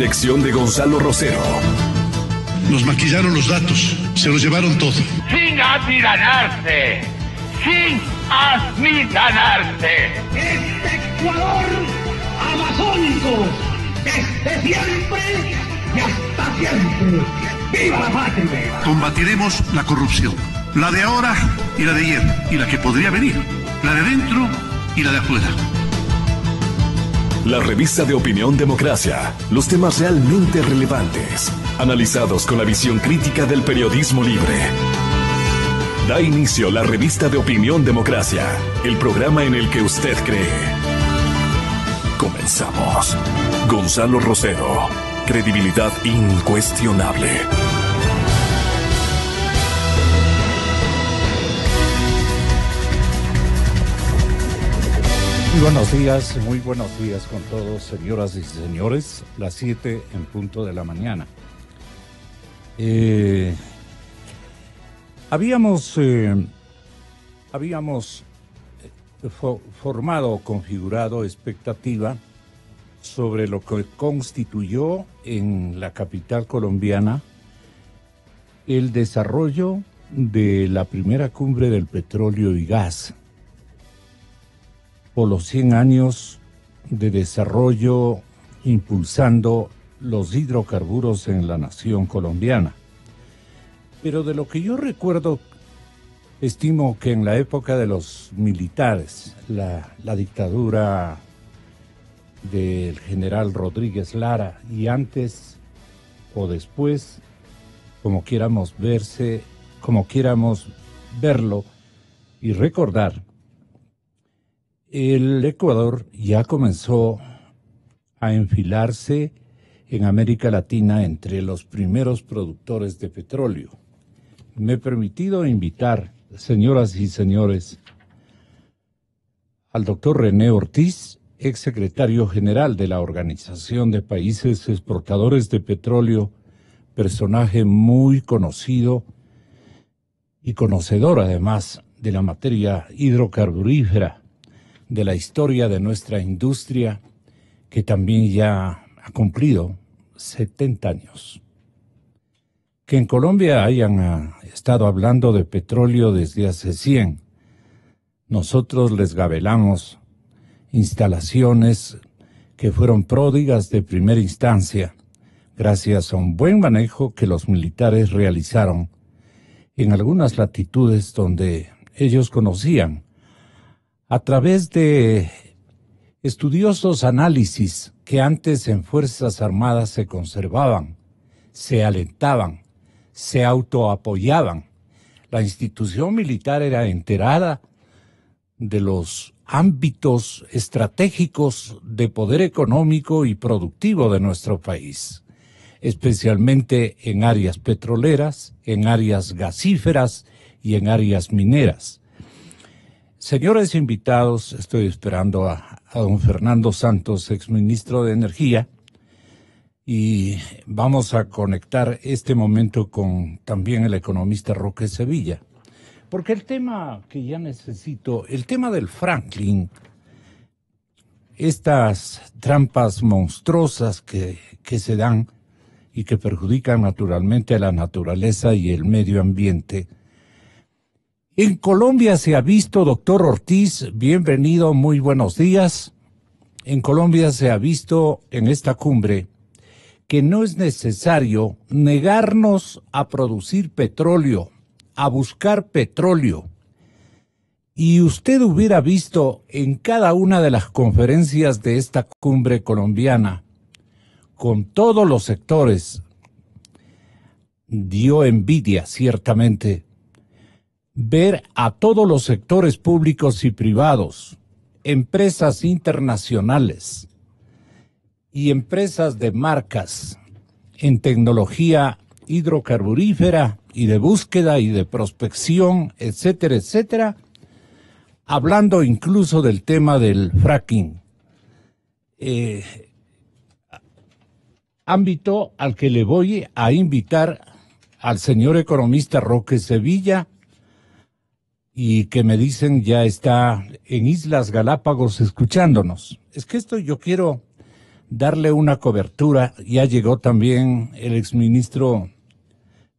dirección de Gonzalo Rosero. Nos maquillaron los datos, se los llevaron todo. Sin atiranarse, sin amilanarse. Este Ecuador amazónico, desde siempre y hasta siempre. ¡Viva la patria! Combatiremos la corrupción, la de ahora y la de ayer, y la que podría venir, la de dentro y la de afuera. La revista de opinión Democracia, los temas realmente relevantes, analizados con la visión crítica del periodismo libre. Da inicio la revista de opinión Democracia, el programa en el que usted cree. Comenzamos. Gonzalo Rosero, credibilidad incuestionable. Muy buenos días con todos, señoras y señores. Las 7 en punto de la mañana. Habíamos formado o configurado expectativa sobre lo que constituyó en la capital colombiana el desarrollo de la primera cumbre del petróleo y gas, por los 100 años de desarrollo impulsando los hidrocarburos en la nación colombiana. Pero de lo que yo recuerdo, estimo que en la época de los militares, la dictadura del general Rodríguez Lara, y antes o después, como quieramos verlo y recordar, el Ecuador ya comenzó a enfilarse en América Latina entre los primeros productores de petróleo. Me he permitido invitar, señoras y señores, al doctor René Ortiz, exsecretario general de la Organización de Países Exportadores de Petróleo, personaje muy conocido y conocedor además de la materia hidrocarburífera, de la historia de nuestra industria, que también ya ha cumplido 70 años. Que en Colombia hayan estado hablando de petróleo desde hace 100. Nosotros les gabelamos instalaciones que fueron pródigas de primera instancia, gracias a un buen manejo que los militares realizaron en algunas latitudes donde ellos conocían, a través de estudiosos análisis que antes en Fuerzas Armadas se conservaban, se alentaban, se autoapoyaban. La institución militar era enterada de los ámbitos estratégicos de poder económico y productivo de nuestro país, especialmente en áreas petroleras, en áreas gasíferas y en áreas mineras. Señores invitados, estoy esperando a don Fernando Santos, exministro de Energía, y vamos a conectar este momento con también el economista Roque Sevilla, porque el tema que ya necesito, el tema del fracking, estas trampas monstruosas que se dan y que perjudican naturalmente a la naturaleza y el medio ambiente. En Colombia se ha visto, doctor Ortiz, bienvenido, muy buenos días. En Colombia se ha visto en esta cumbre que no es necesario negarnos a producir petróleo, a buscar petróleo. Y usted hubiera visto en cada una de las conferencias de esta cumbre colombiana, con todos los sectores, dio envidia ciertamente ver a todos los sectores públicos y privados, empresas internacionales y empresas de marcas en tecnología hidrocarburífera y de búsqueda y de prospección, etcétera, etcétera, hablando incluso del tema del fracking. Ámbito al que le voy a invitar al señor economista Roque Sevilla, y que me dicen ya está en Islas Galápagos escuchándonos. Es que esto yo quiero darle una cobertura. Ya llegó también el exministro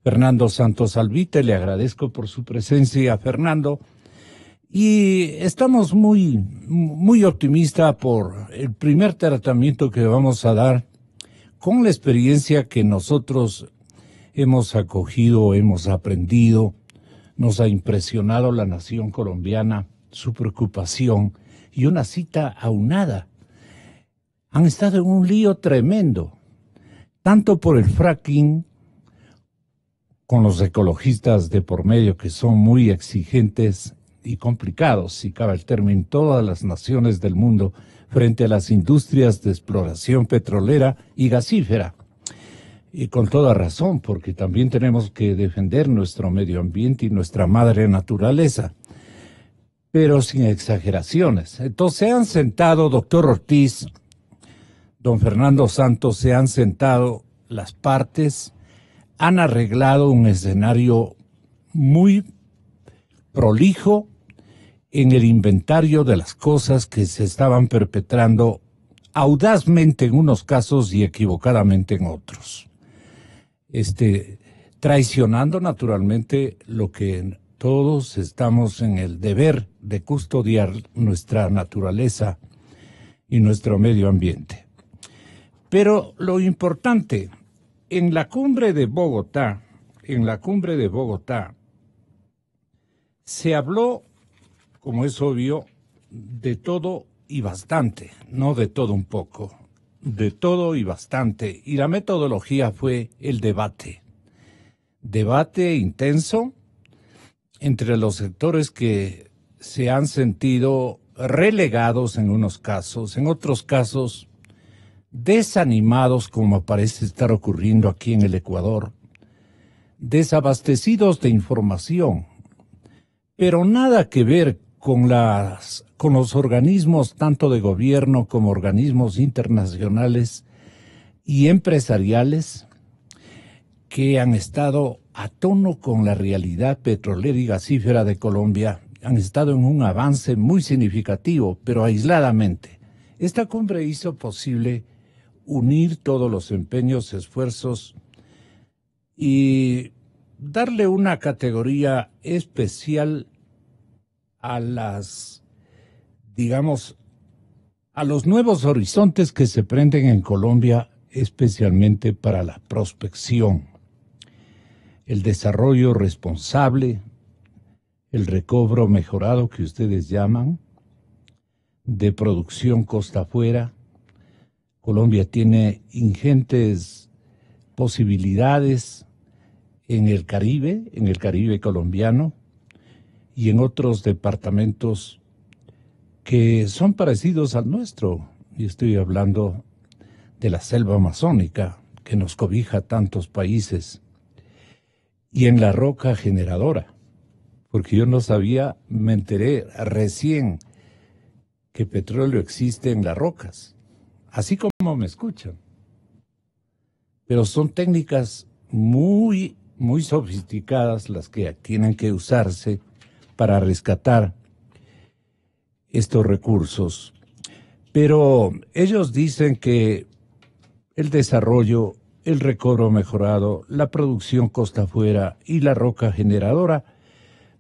Fernando Santos Albite, le agradezco por su presencia, Fernando. Y estamos muy optimistas por el primer tratamiento que vamos a dar con la experiencia que nosotros hemos acogido, hemos aprendido. Nos ha impresionado la nación colombiana, su preocupación y una cita aunada. Han estado en un lío tremendo, tanto por el fracking, con los ecologistas de por medio que son muy exigentes y complicados, si cabe el término, en todas las naciones del mundo frente a las industrias de exploración petrolera y gasífera. Y con toda razón, porque también tenemos que defender nuestro medio ambiente y nuestra madre naturaleza, pero sin exageraciones. Entonces se han sentado, doctor Ortiz, don Fernando Santos, se han sentado las partes, han arreglado un escenario muy prolijo en el inventario de las cosas que se estaban perpetrando audazmente en unos casos y equivocadamente en otros. Traicionando naturalmente lo que todos estamos en el deber de custodiar nuestra naturaleza y nuestro medio ambiente. Pero lo importante, en la cumbre de Bogotá, se habló, como es obvio, de todo y bastante, no de todo un poco, de todo y bastante. Y la metodología fue el debate. Debate intenso entre los sectores que se han sentido relegados en unos casos, en otros casos desanimados, como parece estar ocurriendo aquí en el Ecuador, desabastecidos de información, pero nada que ver con los organismos tanto de gobierno como organismos internacionales y empresariales que han estado a tono con la realidad petrolera y gasífera de Colombia, han estado en un avance muy significativo, pero aisladamente. Esta cumbre hizo posible unir todos los empeños, esfuerzos y darle una categoría especial a a los nuevos horizontes que se prenden en Colombia, especialmente para la prospección, el desarrollo responsable, el recobro mejorado que ustedes llaman, de producción costa afuera. Colombia tiene ingentes posibilidades en el Caribe colombiano y en otros departamentos que son parecidos al nuestro. Y estoy hablando de la selva amazónica que nos cobija tantos países, y en la roca generadora, porque yo no sabía, me enteré recién que petróleo existe en las rocas, así como me escuchan. Pero son técnicas muy sofisticadas las que tienen que usarse para rescatar estos recursos. Pero ellos dicen que el desarrollo, el recobro mejorado, la producción costa afuera y la roca generadora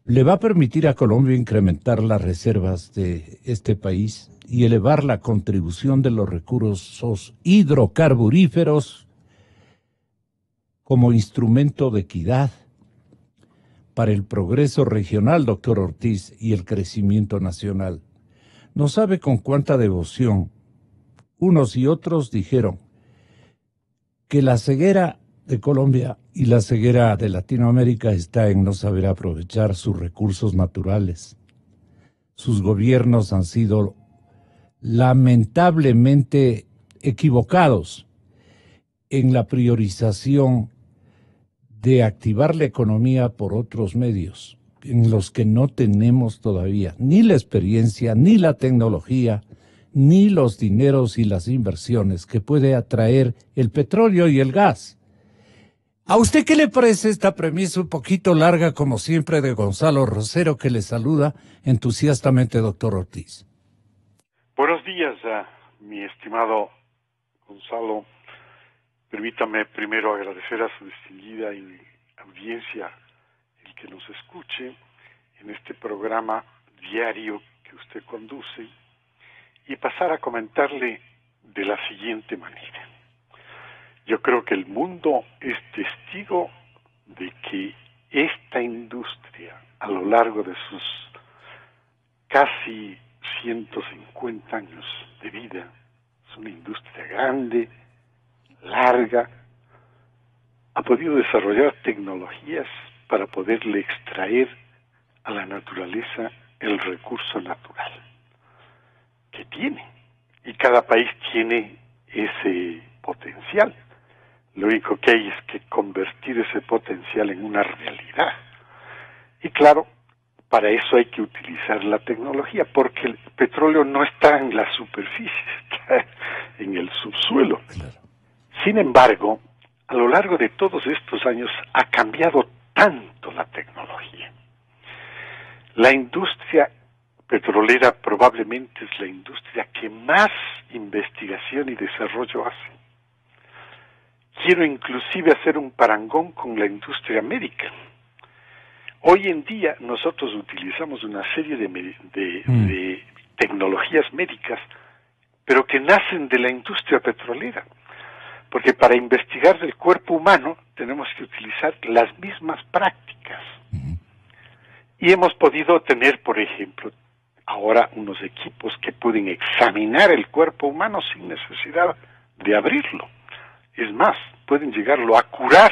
le va a permitir a Colombia incrementar las reservas de este país y elevar la contribución de los recursos hidrocarburíferos como instrumento de equidad para el progreso regional, doctor Ortiz, y el crecimiento nacional. No sabe con cuánta devoción unos y otros dijeron que la ceguera de Colombia y la ceguera de Latinoamérica está en no saber aprovechar sus recursos naturales. Sus gobiernos han sido lamentablemente equivocados en la priorización de activar la economía por otros medios, en los que no tenemos todavía ni la experiencia, ni la tecnología, ni los dineros y las inversiones que puede atraer el petróleo y el gas. ¿A usted qué le parece esta premisa un poquito larga, como siempre, de Gonzalo Rosero, que le saluda entusiastamente, doctor Ortiz? Buenos días, mi estimado Gonzalo, permítame primero agradecer a su distinguida audiencia el que nos escuche en este programa diario que usted conduce y pasar a comentarle de la siguiente manera. Yo creo que el mundo es testigo de que esta industria, a lo largo de sus casi 150 años de vida, es una industria grande, larga, ha podido desarrollar tecnologías para poderle extraer a la naturaleza el recurso natural que tiene. Y cada país tiene ese potencial. Lo único que hay es que convertir ese potencial en una realidad. Y claro, para eso hay que utilizar la tecnología, porque el petróleo no está en la superficie, está en el subsuelo. Sin embargo, a lo largo de todos estos años ha cambiado tanto la tecnología. La industria petrolera probablemente es la industria que más investigación y desarrollo hace. Quiero inclusive hacer un parangón con la industria médica. Hoy en día nosotros utilizamos una serie de tecnologías médicas, pero que nacen de la industria petrolera. Porque para investigar el cuerpo humano tenemos que utilizar las mismas prácticas. Y hemos podido tener, por ejemplo, ahora unos equipos que pueden examinar el cuerpo humano sin necesidad de abrirlo. Es más, pueden llegarlo a curar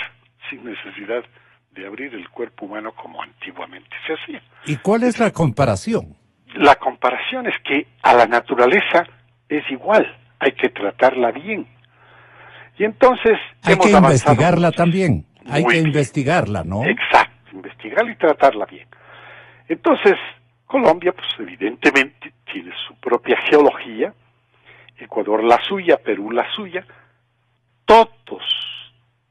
sin necesidad de abrir el cuerpo humano como antiguamente se hacía. ¿Y cuál es la comparación? La comparación es que a la naturaleza es igual, hay que tratarla bien. Y entonces hay que investigarla mucho. También, hay Muy que bien. investigarla, ¿no? Exacto, investigarla y tratarla bien. Entonces, Colombia, pues evidentemente tiene su propia geología, Ecuador la suya, Perú la suya, todos,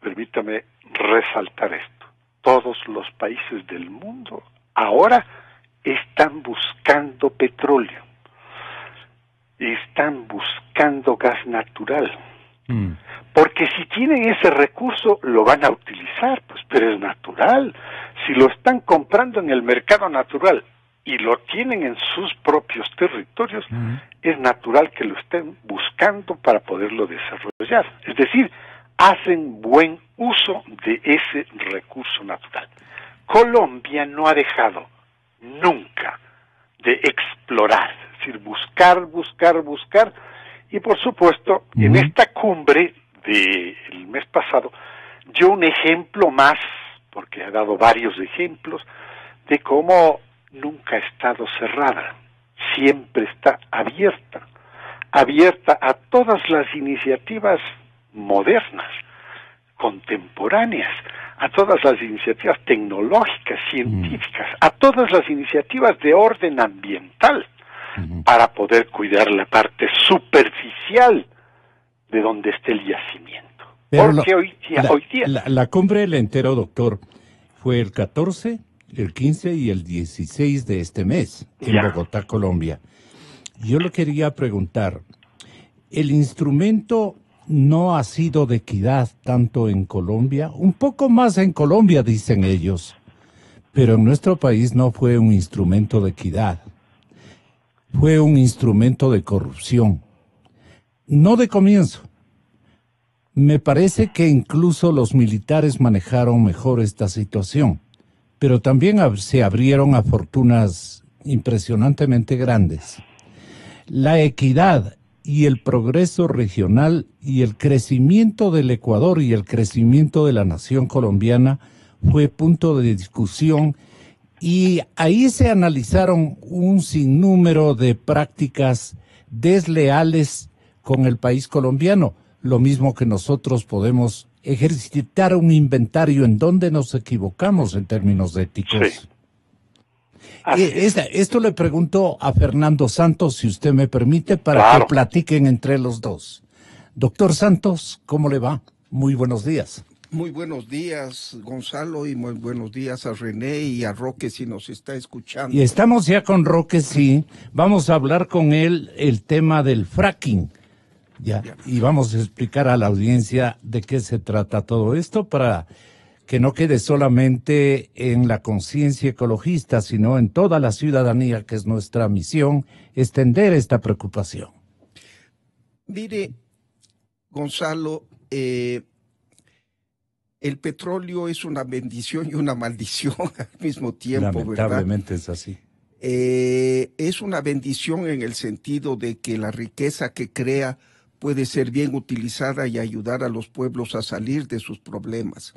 permítame resaltar esto, todos los países del mundo ahora están buscando petróleo, están buscando gas natural, porque si tienen ese recurso lo van a utilizar, pues, pero es natural. Si lo están comprando en el mercado natural y lo tienen en sus propios territorios, es natural que lo estén buscando para poderlo desarrollar. Es decir, hacen buen uso de ese recurso natural. Colombia no ha dejado nunca de explorar, es decir, buscar, y por supuesto, en esta cumbre del mes pasado, dio un ejemplo más, porque ha dado varios ejemplos, de cómo nunca ha estado cerrada, siempre está abierta a todas las iniciativas modernas, contemporáneas, a todas las iniciativas tecnológicas, científicas, a todas las iniciativas de orden ambiental, para poder cuidar la parte superficial de donde esté el yacimiento. Pero porque hoy día la cumbre del entero, doctor, fue el 14, el 15 y el 16 de este mes en Bogotá, Colombia. Yo le quería preguntar, ¿el instrumento no ha sido de equidad tanto en Colombia? Un poco más en Colombia, dicen ellos, pero en nuestro país no fue un instrumento de equidad. Fue un instrumento de corrupción. No de comienzo. Me parece que incluso los militares manejaron mejor esta situación, pero también se abrieron a fortunas impresionantemente grandes. La equidad y el progreso regional y el crecimiento del Ecuador y el crecimiento de la nación colombiana fue punto de discusión. Y ahí se analizaron un sinnúmero de prácticas desleales con el país colombiano, lo mismo que nosotros podemos ejercitar un inventario en donde nos equivocamos en términos éticos. Sí. Esto le pregunto a Fernando Santos, si usted me permite, para que platiquen entre los dos. Doctor Santos, ¿cómo le va? Muy buenos días. Muy buenos días, Gonzalo, y muy buenos días a René y a Roque, si nos está escuchando. Y estamos ya con Roque, sí. Vamos a hablar con él el tema del fracking. Ya, y vamos a explicar a la audiencia de qué se trata todo esto para que no quede solamente en la conciencia ecologista, sino en toda la ciudadanía, que es nuestra misión, extender esta preocupación. Mire, Gonzalo, el petróleo es una bendición y una maldición al mismo tiempo, Lamentablemente, ¿verdad? es así. Es una bendición en el sentido de que la riqueza que crea puede ser bien utilizada y ayudar a los pueblos a salir de sus problemas.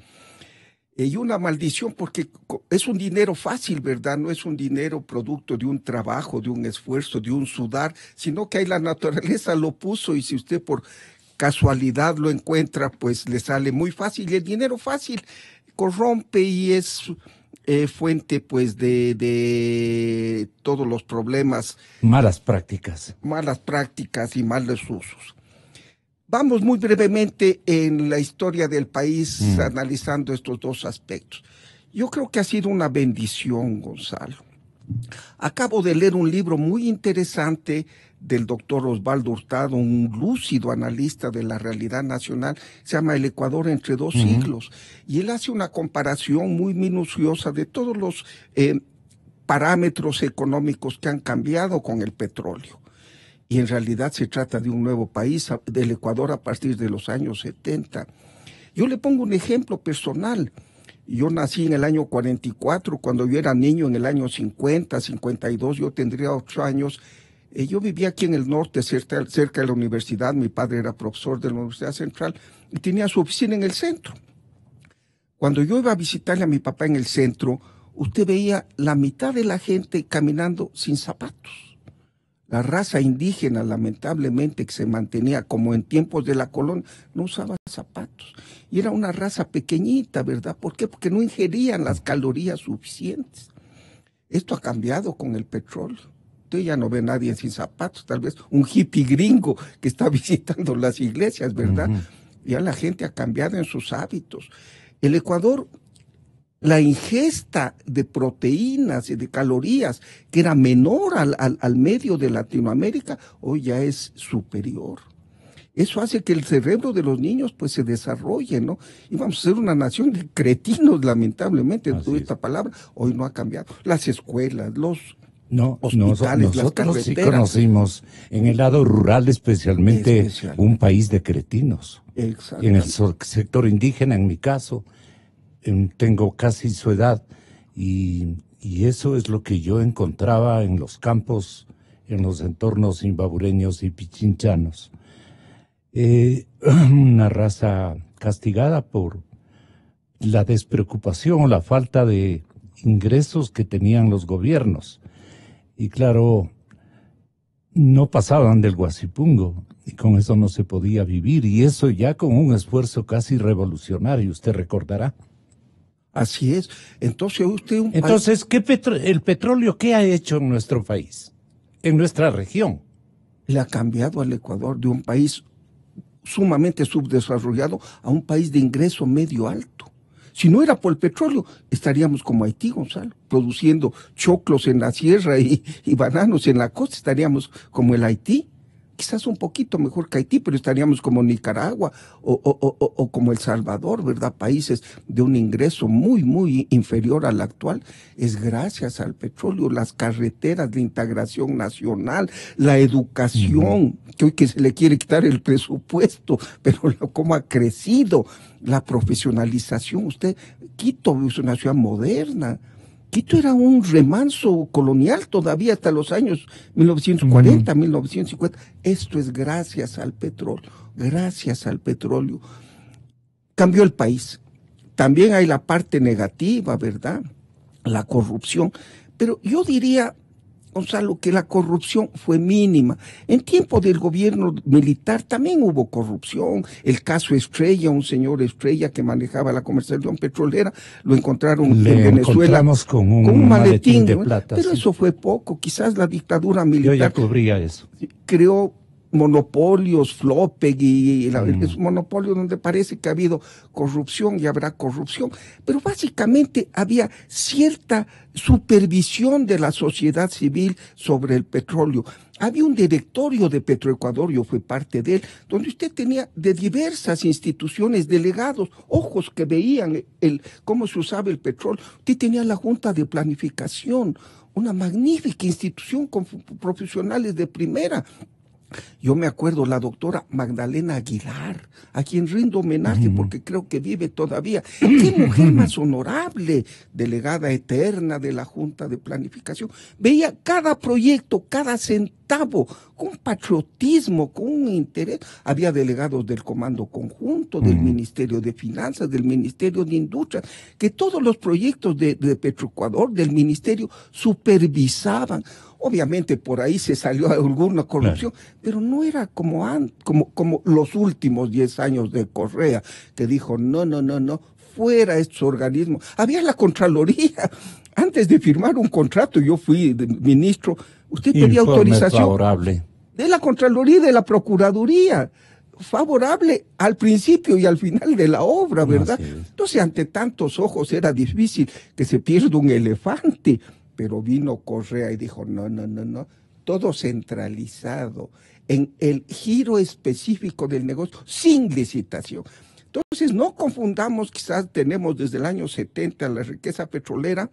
Y una maldición porque es un dinero fácil, ¿verdad? No es un dinero producto de un trabajo, de un esfuerzo, de un sudar, sino que ahí la naturaleza lo puso y si usted por casualidad lo encuentra, pues le sale muy fácil. Y el dinero fácil corrompe y es fuente pues de todos los problemas. Malas prácticas. Malas prácticas y malos usos. Vamos muy brevemente en la historia del país analizando estos dos aspectos. Yo creo que ha sido una bendición, Gonzalo. Acabo de leer un libro muy interesante del doctor Osvaldo Hurtado, un lúcido analista de la realidad nacional, se llama El Ecuador entre dos siglos, y él hace una comparación muy minuciosa de todos los parámetros económicos que han cambiado con el petróleo. Y en realidad se trata de un nuevo país, del Ecuador a partir de los años 70. Yo le pongo un ejemplo personal. Yo nací en el año 44, cuando yo era niño en el año 50, 52, yo tendría 8 años. Yo vivía aquí en el norte, cerca de la universidad. Mi padre era profesor de la Universidad Central y tenía su oficina en el centro. Cuando yo iba a visitarle a mi papá en el centro, usted veía la mitad de la gente caminando sin zapatos. La raza indígena, lamentablemente, que se mantenía como en tiempos de la colonia, no usaba zapatos. Y era una raza pequeñita, ¿verdad? ¿Por qué? Porque no ingerían las calorías suficientes. Esto ha cambiado con el petróleo. Usted ya no ve a nadie sin zapatos, tal vez un hippie gringo que está visitando las iglesias, ¿verdad? Ya la gente ha cambiado en sus hábitos. El Ecuador, la ingesta de proteínas y de calorías, que era menor al medio de Latinoamérica, hoy ya es superior. Eso hace que el cerebro de los niños pues se desarrolle, ¿no? Y vamos a ser una nación de cretinos, lamentablemente, toda esta palabra hoy no ha cambiado. Las escuelas, los hospitales, las carreteras. Nosotros sí conocimos en el lado rural especialmente un país de cretinos. Exacto. En el sector indígena, en mi caso, tengo casi su edad y eso es lo que yo encontraba en los campos, en los entornos imbabureños y pichinchanos. Una raza castigada por la despreocupación o la falta de ingresos que tenían los gobiernos. Y claro, no pasaban del Guasipungo y con eso no se podía vivir, y eso ya con un esfuerzo casi revolucionario, usted recordará. Así es. Entonces, el petróleo, ¿qué ha hecho en nuestro país, en nuestra región? Le ha cambiado al Ecuador de un país sumamente subdesarrollado a un país de ingreso medio alto. Si no era por el petróleo, estaríamos como Haití, Gonzalo, produciendo choclos en la sierra y bananos en la costa, estaríamos como el Haití. Quizás un poquito mejor que Haití, pero estaríamos como Nicaragua o como El Salvador, ¿verdad? Países de un ingreso muy, muy inferior al actual. Es gracias al petróleo, las carreteras de integración nacional, la educación, que hoy que se le quiere quitar el presupuesto, pero cómo ha crecido la profesionalización. Quito es una ciudad moderna. Quito era un remanso colonial todavía hasta los años 1940, 1950. Esto es gracias al petróleo, gracias al petróleo. Cambió el país. También hay la parte negativa, ¿verdad? La corrupción. Pero yo diría, Gonzalo, que la corrupción fue mínima. En tiempo del gobierno militar también hubo corrupción. El caso Estrella, un señor Estrella que manejaba la comercialización petrolera, lo encontraron en Venezuela con un maletín de plata. Pero eso fue poco. Quizás la dictadura militar... Yo ya cubría eso. Creó monopolios, Flopeg y es un monopolio donde parece que ha habido corrupción y habrá corrupción, pero básicamente había cierta supervisión de la sociedad civil sobre el petróleo. Había un directorio de Petroecuador, yo fui parte de él, donde usted tenía de diversas instituciones delegados, ojos que veían cómo se usaba el petróleo. Usted tenía la Junta de Planificación, una magnífica institución con profesionales de primera. Yo me acuerdo la doctora Magdalena Aguilar, a quien rindo homenaje porque creo que vive todavía. ¡Qué mujer más honorable! Delegada eterna de la Junta de Planificación. Veía cada proyecto, cada centavo, con patriotismo, con un interés. Había delegados del Comando Conjunto, del Ministerio de Finanzas, del Ministerio de Industria, que todos los proyectos de Petroecuador, del Ministerio, supervisaban. Obviamente por ahí se salió alguna corrupción, pero no era como los últimos 10 años de Correa, que dijo, no, fuera estos organismos. Había la Contraloría. Antes de firmar un contrato, yo fui ministro, usted pedía autorización favorable de la Contraloría y de la Procuraduría, favorable al principio y al final de la obra, ¿verdad? Entonces, ante tantos ojos era difícil que se pierda un elefante. Pero vino Correa y dijo, no, todo centralizado en el giro específico del negocio, sin licitación. Entonces, no confundamos, quizás tenemos desde el año 70 la riqueza petrolera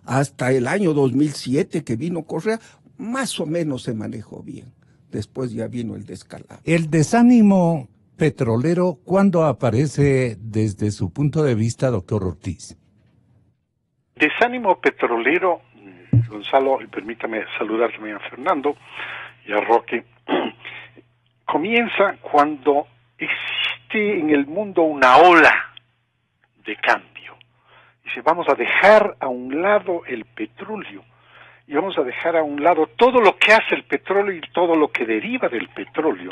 hasta el año 2007 que vino Correa, más o menos se manejó bien. Después ya vino el descalabro. El desánimo petrolero, ¿cuándo aparece desde su punto de vista, doctor Ortiz? Desánimo petrolero, Gonzalo, y permítame saludar también a Fernando y a Roque, comienza cuando existe en el mundo una ola de cambio. Dice, vamos a dejar a un lado el petróleo y vamos a dejar a un lado todo lo que hace el petróleo y todo lo que deriva del petróleo.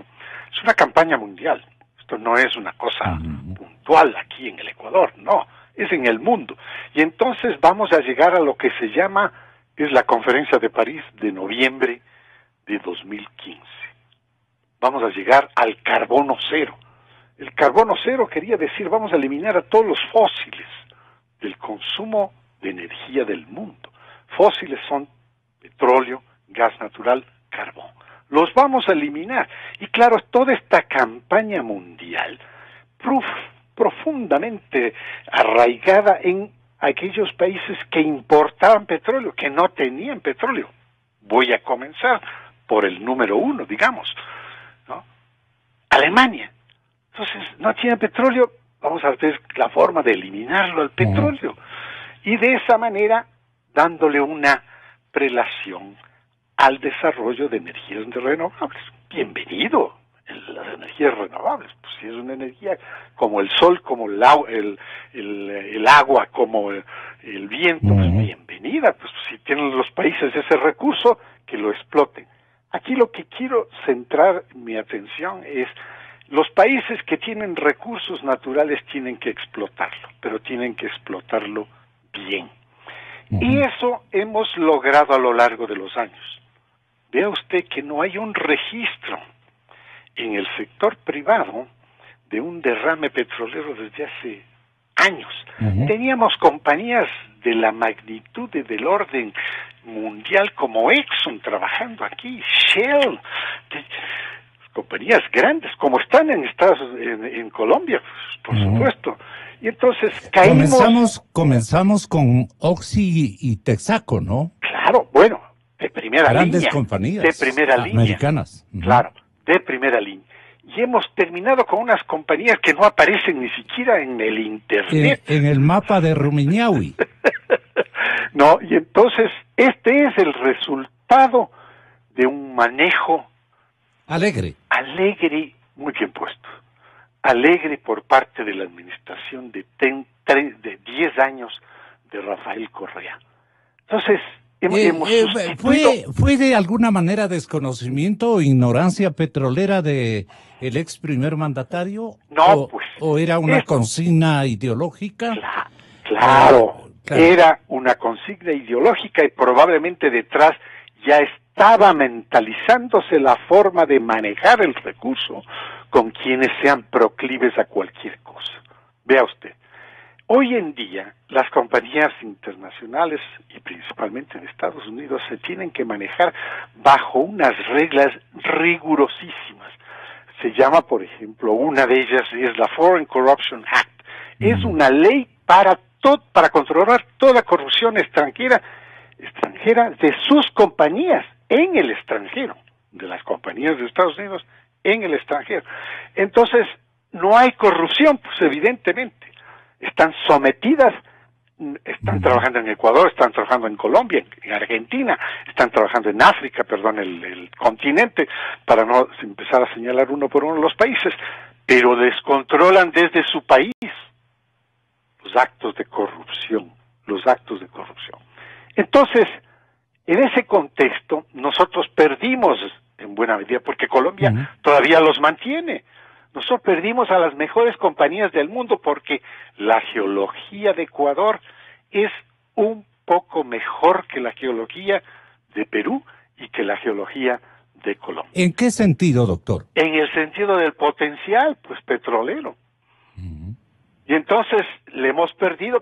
Es una campaña mundial. Esto no es una cosa puntual aquí en el Ecuador, no. Es en el mundo. Y entonces vamos a llegar a lo que se llama, es la Conferencia de París de noviembre de 2015. Vamos a llegar al carbono cero. El carbono cero quería decir, vamos a eliminar a todos los fósiles del consumo de energía del mundo. Fósiles son petróleo, gas natural, carbón. Los vamos a eliminar. Y claro, toda esta campaña mundial, profundamente arraigada en aquellos países que importaban petróleo, que no tenían petróleo. Voy a comenzar por el número 1, digamos, ¿no? Alemania. Entonces, no tiene petróleo, vamos a ver la forma de eliminarlo al petróleo. Y de esa manera, dándole una prelación al desarrollo de energías renovables. Bienvenido. Las energías renovables, pues si es una energía como el sol, como el agua, como el viento, pues bienvenida, pues si tienen los países ese recurso, que lo exploten. Aquí lo que quiero centrar mi atención es, los países que tienen recursos naturales tienen que explotarlo, pero tienen que explotarlo bien. Y eso hemos logrado a lo largo de los años. Vea usted que no hay un registro en el sector privado de un derrame petrolero desde hace años. Teníamos compañías de la magnitud y del orden mundial como Exxon trabajando aquí, Shell, compañías grandes como están en Colombia, por supuesto. Y entonces comenzamos con Oxy y Texaco, ¿no? Claro, bueno, de primera línea. Grandes compañías de primera línea. Americanas. Claro, de primera línea. Y hemos terminado con unas compañías que no aparecen ni siquiera en el Internet. En el mapa de Rumiñahui. No, y entonces este es el resultado de un manejo alegre, muy bien puesto, alegre por parte de la administración de 10 años de Rafael Correa. Entonces, ¿Fue de alguna manera desconocimiento o ignorancia petrolera de el ex primer mandatario? No, ¿O era una consigna ideológica? Claro, era una consigna ideológica y probablemente detrás ya estaba mentalizándose la forma de manejar el recurso con quienes sean proclives a cualquier cosa. Vea usted, hoy en día las compañías internacionales y principalmente en Estados Unidos se tienen que manejar bajo unas reglas rigurosísimas. Se llama, por ejemplo, una de ellas es la Foreign Corruption Act. Es una ley para controlar toda corrupción extranjera de sus compañías en el extranjero, de las compañías de Estados Unidos en el extranjero. Entonces, no hay corrupción, pues evidentemente. Están sometidas, están trabajando en Ecuador, están trabajando en Colombia, en Argentina, están trabajando en África, el continente, para no empezar a señalar uno por uno los países, pero descontrolan desde su país los actos de corrupción. Entonces, en ese contexto, nosotros perdimos en buena medida, porque Colombia todavía los mantiene. Nosotros perdimos a las mejores compañías del mundo porque la geología de Ecuador es un poco mejor que la geología de Perú y que la geología de Colombia. ¿En qué sentido, doctor? En el sentido del potencial, pues, petrolero. Y entonces le hemos perdido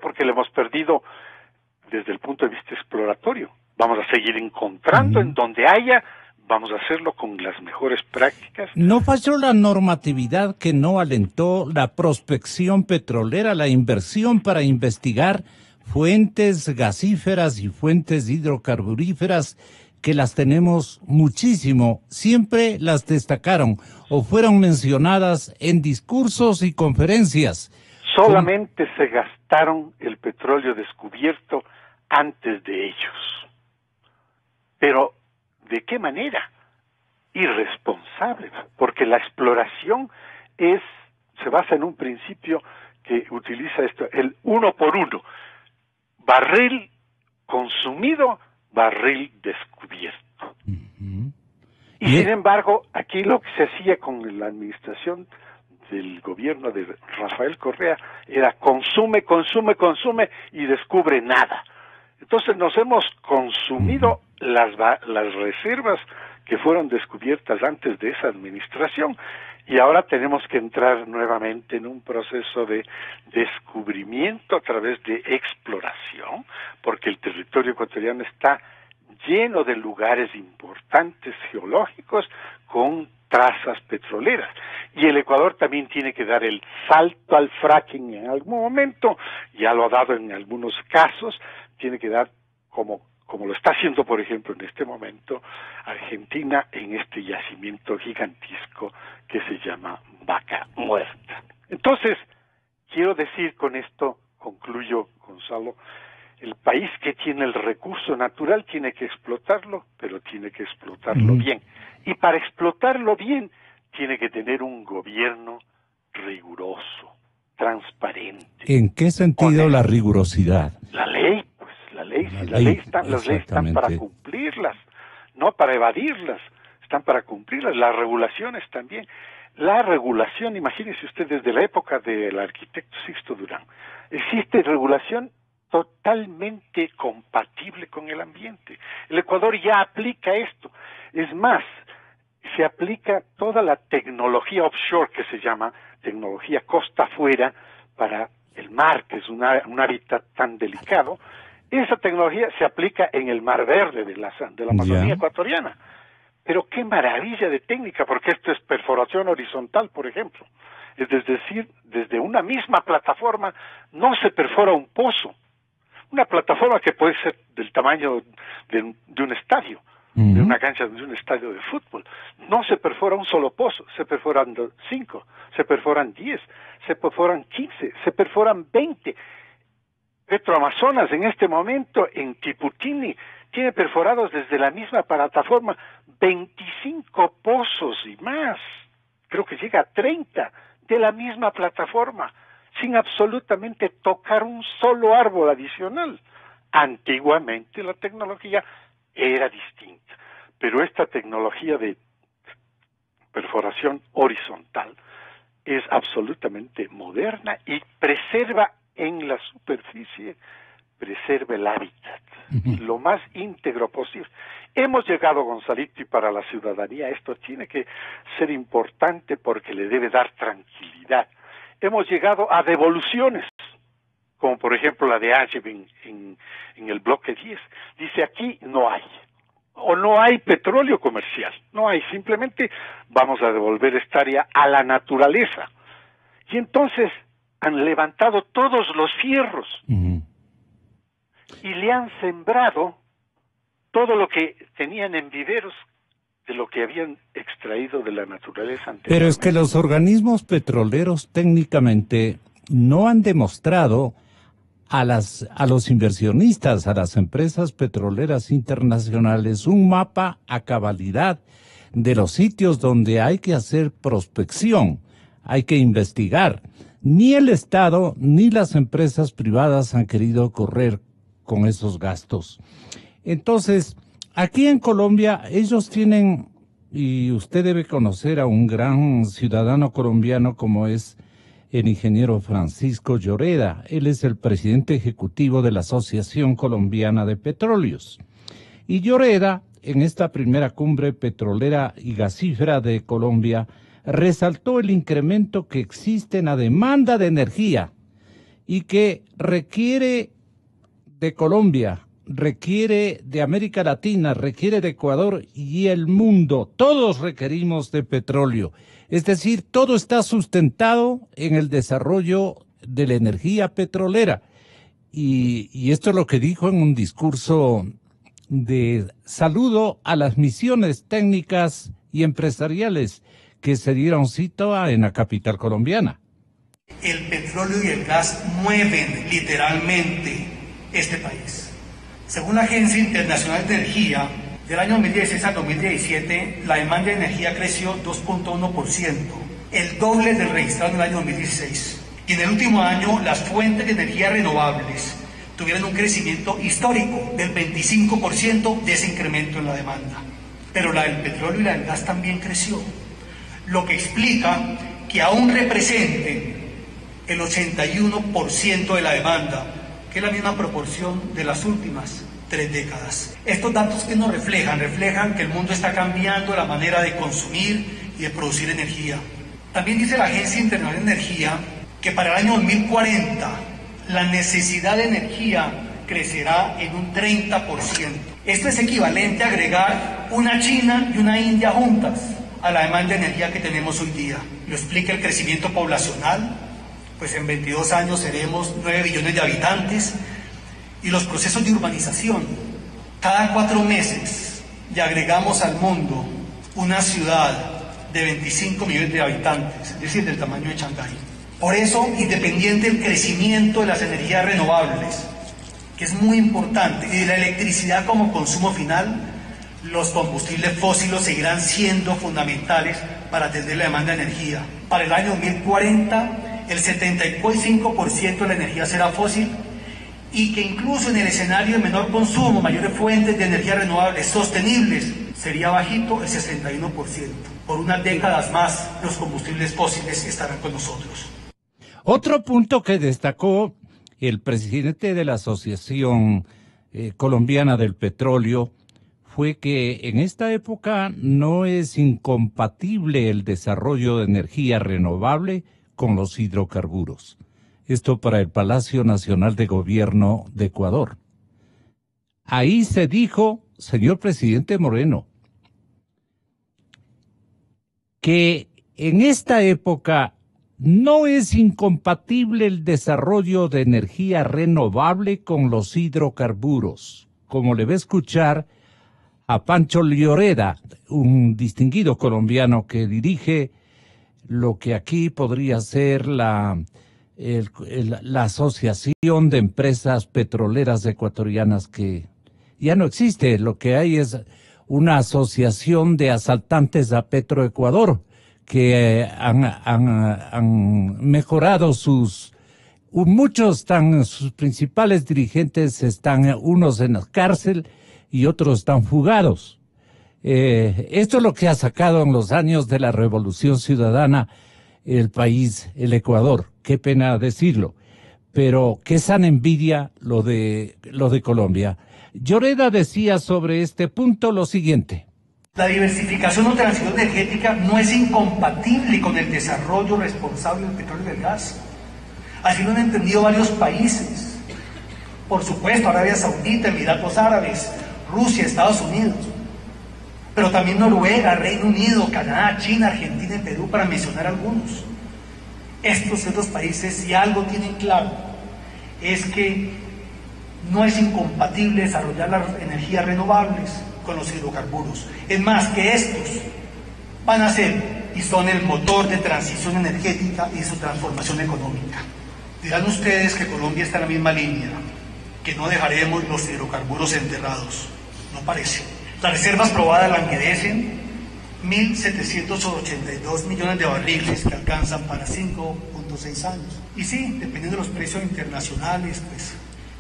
desde el punto de vista exploratorio. Vamos a seguir encontrando en donde haya, vamos a hacerlo con las mejores prácticas. ¿No falló la normatividad que no alentó la prospección petrolera, la inversión para investigar fuentes gasíferas y fuentes hidrocarburíferas, que las tenemos muchísimo? Siempre las destacaron o fueron mencionadas en discursos y conferencias. Solamente se gastaron el petróleo descubierto antes de ellos. Pero, ¿de qué manera? Irresponsable, porque la exploración se basa en un principio que utiliza el 1 por 1. Barril consumido, barril descubierto. Y sin embargo, aquí lo que se hacía con la administración del gobierno de Rafael Correa era consume y descubre nada. Entonces nos hemos consumido las reservas que fueron descubiertas antes de esa administración y ahora tenemos que entrar nuevamente en un proceso de descubrimiento a través de exploración, porque el territorio ecuatoriano está lleno de lugares importantes geológicos con trazas petroleras. Y el Ecuador también tiene que dar el salto al fracking en algún momento, ya lo ha dado en algunos casos, tiene que dar como lo está haciendo, por ejemplo, en este momento, Argentina en este yacimiento gigantesco que se llama Vaca Muerta. Entonces, quiero decir con esto, concluyo, Gonzalo, el país que tiene el recurso natural tiene que explotarlo, pero tiene que explotarlo bien. Y para explotarlo bien, tiene que tener un gobierno riguroso, transparente. ¿En qué sentido la rigurosidad? La ley, pues, las leyes están para cumplirlas, no para evadirlas, están para cumplirlas. Las regulaciones también. La regulación, imagínese usted, desde la época del arquitecto Sixto Durán, existe regulación totalmente compatible con el ambiente. El Ecuador ya aplica esto. Es más, se aplica toda la tecnología offshore, que se llama tecnología costa afuera, para el mar, que es un hábitat tan delicado. Esa tecnología se aplica en el Mar Verde de la Amazonía ecuatoriana. Pero qué maravilla de técnica, porque esto es perforación horizontal, por ejemplo. Es decir, desde una misma plataforma no se perfora un pozo. Una plataforma que puede ser del tamaño de un estadio, de una cancha de un estadio de fútbol. No se perfora un solo pozo, se perforan 5, se perforan 10, se perforan 15, se perforan 20. Petroamazonas en este momento en Tiputini tiene perforados desde la misma plataforma 25 pozos y más. Creo que llega a 30 de la misma plataforma, sin absolutamente tocar un solo árbol adicional. Antiguamente la tecnología era distinta, pero esta tecnología de perforación horizontal es absolutamente moderna y preserva en la superficie preserve el hábitat, lo más íntegro posible. Hemos llegado, Gonzalito, y para la ciudadanía esto tiene que ser importante porque le debe dar tranquilidad. Hemos llegado a devoluciones, como por ejemplo la de Ayev en el bloque 10. Dice, aquí no hay, o no hay petróleo comercial, no hay, simplemente vamos a devolver esta área a la naturaleza. Y entonces han levantado todos los fierros y le han sembrado todo lo que tenían en viveros de lo que habían extraído de la naturaleza anteriormente. Pero es que los organismos petroleros técnicamente no han demostrado a los inversionistas, a las empresas petroleras internacionales, un mapa a cabalidad de los sitios donde hay que hacer prospección, hay que investigar. Ni el Estado ni las empresas privadas han querido correr con esos gastos. Entonces, aquí en Colombia ellos tienen, y usted debe conocer a un gran ciudadano colombiano como es el ingeniero Francisco Lloreda. Él es el presidente ejecutivo de la Asociación Colombiana de Petróleos. Y Lloreda, en esta primera cumbre petrolera y gasífera de Colombia, resaltó el incremento que existe en la demanda de energía y que requiere de Colombia, requiere de América Latina, requiere de Ecuador y el mundo. Todos requerimos de petróleo. Es decir, todo está sustentado en el desarrollo de la energía petrolera. Y esto es lo que dijo en un discurso de saludo a las misiones técnicas y empresariales que se dieron cita en la capital colombiana. El petróleo y el gas mueven literalmente este país. Según la Agencia Internacional de Energía, del año 2016 al 2017, la demanda de energía creció 2.1%, el doble del registrado en el año 2016. Y en el último año, las fuentes de energía renovables tuvieron un crecimiento histórico del 25% de ese incremento en la demanda. Pero la del petróleo y la del gas también creció, lo que explica que aún representen el 81% de la demanda, que es la misma proporción de las últimas 3 décadas. Estos datos que nos reflejan que el mundo está cambiando la manera de consumir y de producir energía. También dice la Agencia Internacional de Energía que para el año 2040 la necesidad de energía crecerá en un 30%. Esto es equivalente a agregar una China y una India juntas a la demanda de energía que tenemos hoy día. Lo explica el crecimiento poblacional, pues en 22 años seremos 9 billones de habitantes, y los procesos de urbanización. Cada 4 meses ya agregamos al mundo una ciudad de 25 millones de habitantes, es decir, del tamaño de Shanghái. Por eso, independiente del crecimiento de las energías renovables, que es muy importante, y de la electricidad como consumo final, los combustibles fósiles seguirán siendo fundamentales para atender la demanda de energía. Para el año 2040, el 75% de la energía será fósil, y que incluso en el escenario de menor consumo, mayores fuentes de energía renovables sostenibles, sería bajito el 61%. Por unas décadas más, los combustibles fósiles estarán con nosotros. Otro punto que destacó el presidente de la Asociación Colombiana del Petróleo fue que en esta época no es incompatible el desarrollo de energía renovable con los hidrocarburos. Esto para el Palacio Nacional de Gobierno de Ecuador. Ahí se dijo, señor presidente Moreno, que en esta época no es incompatible el desarrollo de energía renovable con los hidrocarburos, como le va a escuchar a Pancho Lloreda, un distinguido colombiano que dirige lo que aquí podría ser la Asociación de Empresas Petroleras Ecuatorianas, que ya no existe. Lo que hay es una asociación de asaltantes a Petroecuador que han mejorado sus principales dirigentes están unos en la cárcel y otros están fugados. Esto es lo que ha sacado en los años de la Revolución Ciudadana el país, el Ecuador. Qué pena decirlo. pero qué sana envidia lo de Colombia. Lloreda decía sobre este punto lo siguiente. La diversificación o transición energética no es incompatible con el desarrollo responsable del petróleo y del gas. Así lo han entendido varios países. Por supuesto, Arabia Saudita, Emiratos Árabes, Rusia, Estados Unidos. Pero también Noruega, Reino Unido, Canadá, China, Argentina y Perú, para mencionar algunos. Estos otros países, si algo tienen claro, es que no es incompatible desarrollar las energías renovables con los hidrocarburos. Es más, que estos van a ser y son el motor de transición energética y su transformación económica. Dirán ustedes que Colombia está en la misma línea, que no dejaremos los hidrocarburos enterrados. No parece. Las reservas probadas languidecen 1.782 millones de barriles que alcanzan para 5.6 años. Y sí, dependiendo de los precios internacionales, pues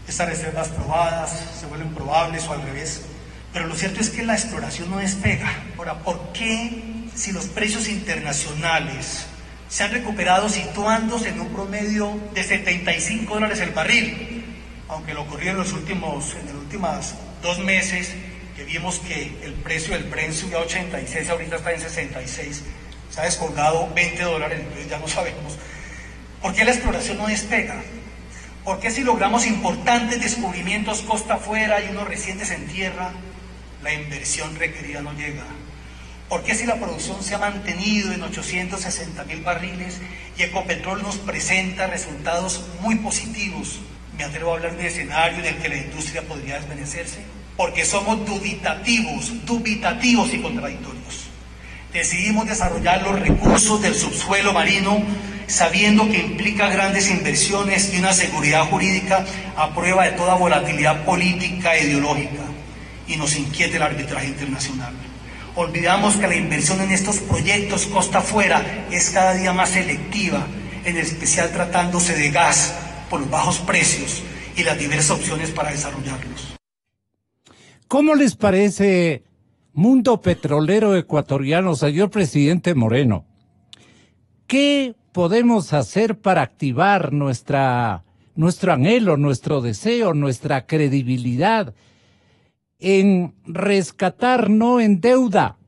estas reservas probadas se vuelven probables o al revés. Pero lo cierto es que la exploración no despega. Ahora, ¿por qué si los precios internacionales se han recuperado situándose en un promedio de $75 el barril? Aunque lo ocurrió en los últimos 2 meses, que vimos que el precio del Brent subió a 86, ahorita está en 66, se ha descolgado $20, entonces ya no sabemos. ¿Por qué la exploración no despega? ¿Por qué si logramos importantes descubrimientos costa afuera y unos recientes en tierra, la inversión requerida no llega? ¿Por qué si la producción se ha mantenido en 860.000 barriles y Ecopetrol nos presenta resultados muy positivos? Me atrevo a hablar de escenario en el que la industria podría desvanecerse. Porque somos dubitativos y contradictorios. Decidimos desarrollar los recursos del subsuelo marino sabiendo que implica grandes inversiones y una seguridad jurídica a prueba de toda volatilidad política e ideológica, y nos inquieta el arbitraje internacional. Olvidamos que la inversión en estos proyectos costa afuera es cada día más selectiva, en especial tratándose de gas por los bajos precios y las diversas opciones para desarrollarlos. ¿Cómo les parece, mundo petrolero ecuatoriano, señor presidente Moreno? ¿Qué podemos hacer para activar nuestro anhelo, nuestro deseo, nuestra credibilidad en rescatar no en deuda,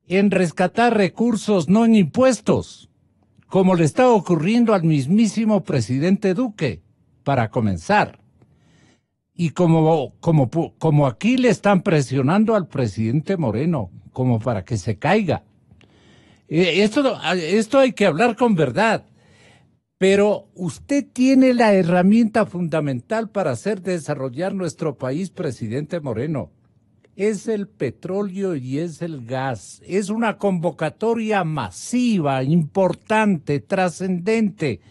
en rescatar recursos no en impuestos, como le está ocurriendo al mismísimo presidente Duque, para comenzar? Y como aquí le están presionando al presidente Moreno, como para que se caiga. Esto hay que hablar con verdad. Pero usted tiene la herramienta fundamental para hacer desarrollar nuestro país, presidente Moreno. Es el petróleo y es el gas. Es una convocatoria masiva, importante, trascendente.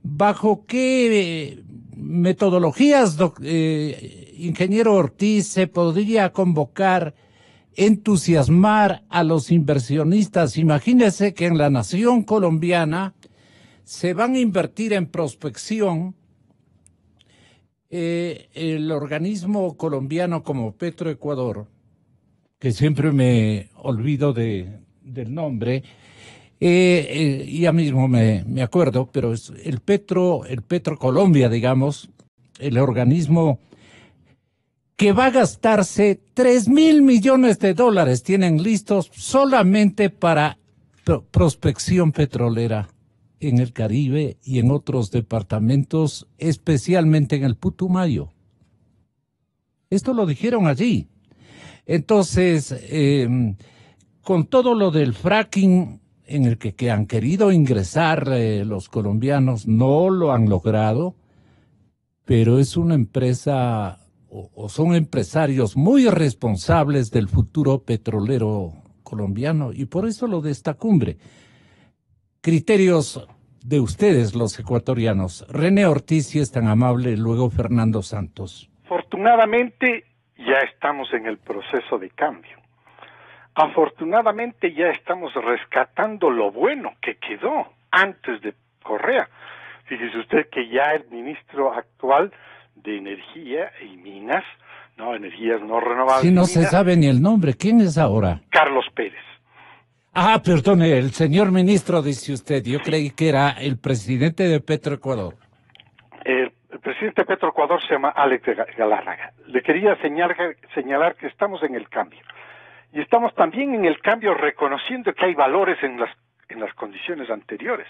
¿Bajo qué metodologías, ingeniero Ortiz, se podría convocar, entusiasmar a los inversionistas? Imagínese que en la nación colombiana se van a invertir en prospección. El organismo colombiano como Petroecuador, que siempre me olvido del nombre, ya mismo me acuerdo, pero es el Petro Colombia, digamos, el organismo que va a gastarse $3.000 millones, tienen listos solamente para prospección petrolera en el Caribe y en otros departamentos, especialmente en el Putumayo. Esto lo dijeron allí. Entonces, con todo lo del fracking en el que han querido ingresar los colombianos, no lo han logrado, pero es una empresa o son empresarios muy responsables del futuro petrolero colombiano, y por eso lo de esta cumbre. Criterios de ustedes, los ecuatorianos. René Ortiz, si es tan amable, luego Fernando Santos. Afortunadamente ya estamos en el proceso de cambio. Afortunadamente ya estamos rescatando lo bueno que quedó antes de Correa. Fíjese usted que ya el ministro actual de Energía y Minas, energías no renovables. Si no se sabe ni el nombre, ¿quién es ahora? Carlos Pérez. Ah, perdone, el señor ministro, dice usted. Yo creí que era el presidente de Petroecuador. presidente de Petroecuador se llama Alex Galárraga. Le quería señalar que estamos en el cambio. Y estamos también en el cambio reconociendo que hay valores en las condiciones anteriores.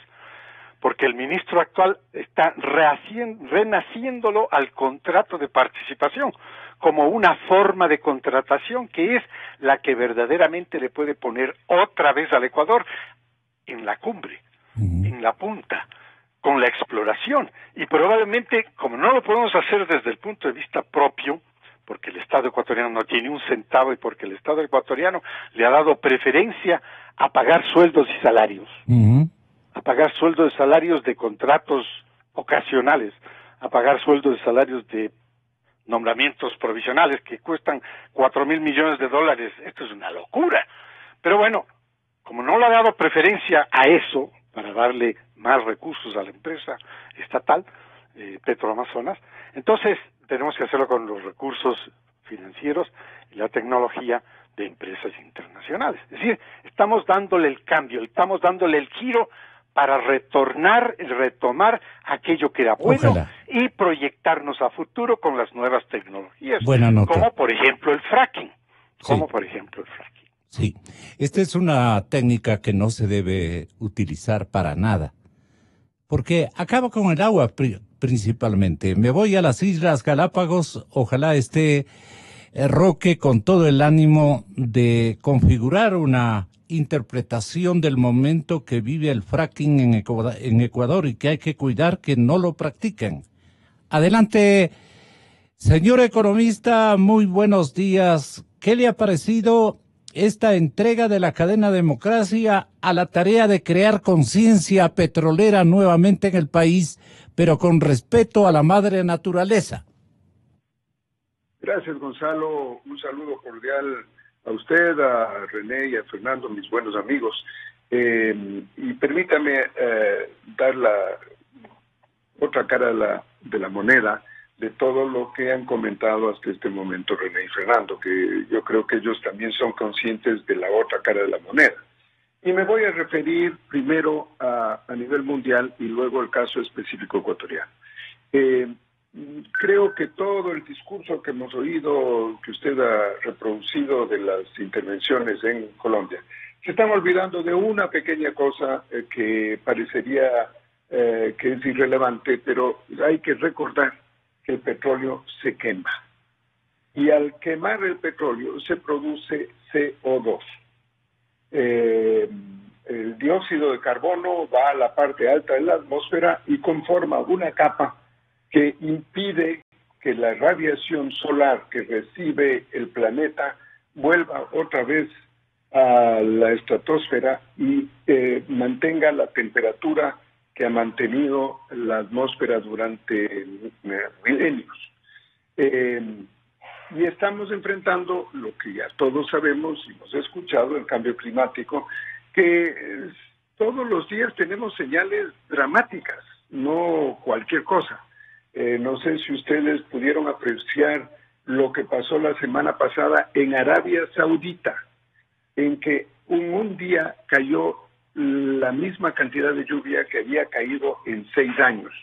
Porque el ministro actual está renaciéndolo al contrato de participación como una forma de contratación que es la que verdaderamente le puede poner otra vez al Ecuador en la cumbre, en la punta, con la exploración. Y probablemente, como no lo podemos hacer desde el punto de vista propio, porque el Estado ecuatoriano no tiene un centavo y porque el Estado ecuatoriano le ha dado preferencia a pagar sueldos y salarios, a pagar sueldos y salarios de contratos ocasionales, a pagar sueldos y salarios de nombramientos provisionales que cuestan $4,000 millones. Esto es una locura. Pero bueno, como no le ha dado preferencia a eso, para darle más recursos a la empresa estatal, Petroamazonas, entonces tenemos que hacerlo con los recursos financieros y la tecnología de empresas internacionales. Es decir, estamos dándole el cambio, estamos dándole el giro para retomar aquello que era bueno. Ojalá. Y proyectarnos a futuro con las nuevas tecnologías. Buena nota. Como por ejemplo el fracking. Sí, esta es una técnica que no se debe utilizar para nada, porque acaba con el agua principalmente. Me voy a las Islas Galápagos, ojalá esté Roque con todo el ánimo de configurar una interpretación del momento que vive el fracking en Ecuador y que hay que cuidar que no lo practiquen. Adelante, señor economista, muy buenos días. ¿Qué le ha parecido esta entrega de la cadena Democracia a la tarea de crear conciencia petrolera nuevamente en el país, pero con respeto a la madre naturaleza? Gracias, Gonzalo. Un saludo cordial a usted, a René y a Fernando, mis buenos amigos. Y permítame dar la otra cara de la moneda de todo lo que han comentado hasta este momento René y Fernando, que yo creo que ellos también son conscientes de la otra cara de la moneda. Y me voy a referir primero a nivel mundial y luego al caso específico ecuatoriano. Creo que todo el discurso que hemos oído, que usted ha reproducido de las intervenciones en Colombia, se están olvidando de una pequeña cosa que parecería que es irrelevante, pero hay que recordar que el petróleo se quema. Y al quemar el petróleo se produce CO2. El dióxido de carbono va a la parte alta de la atmósfera y conforma una capa que impide que la radiación solar que recibe el planeta vuelva otra vez a la estratosfera y mantenga la temperatura que ha mantenido la atmósfera durante milenios. Y estamos enfrentando lo que ya todos sabemos y hemos escuchado, el cambio climático, que todos los días tenemos señales dramáticas, no cualquier cosa. No sé si ustedes pudieron apreciar lo que pasó la semana pasada en Arabia Saudita, en que un día cayó la misma cantidad de lluvia que había caído en 6 años.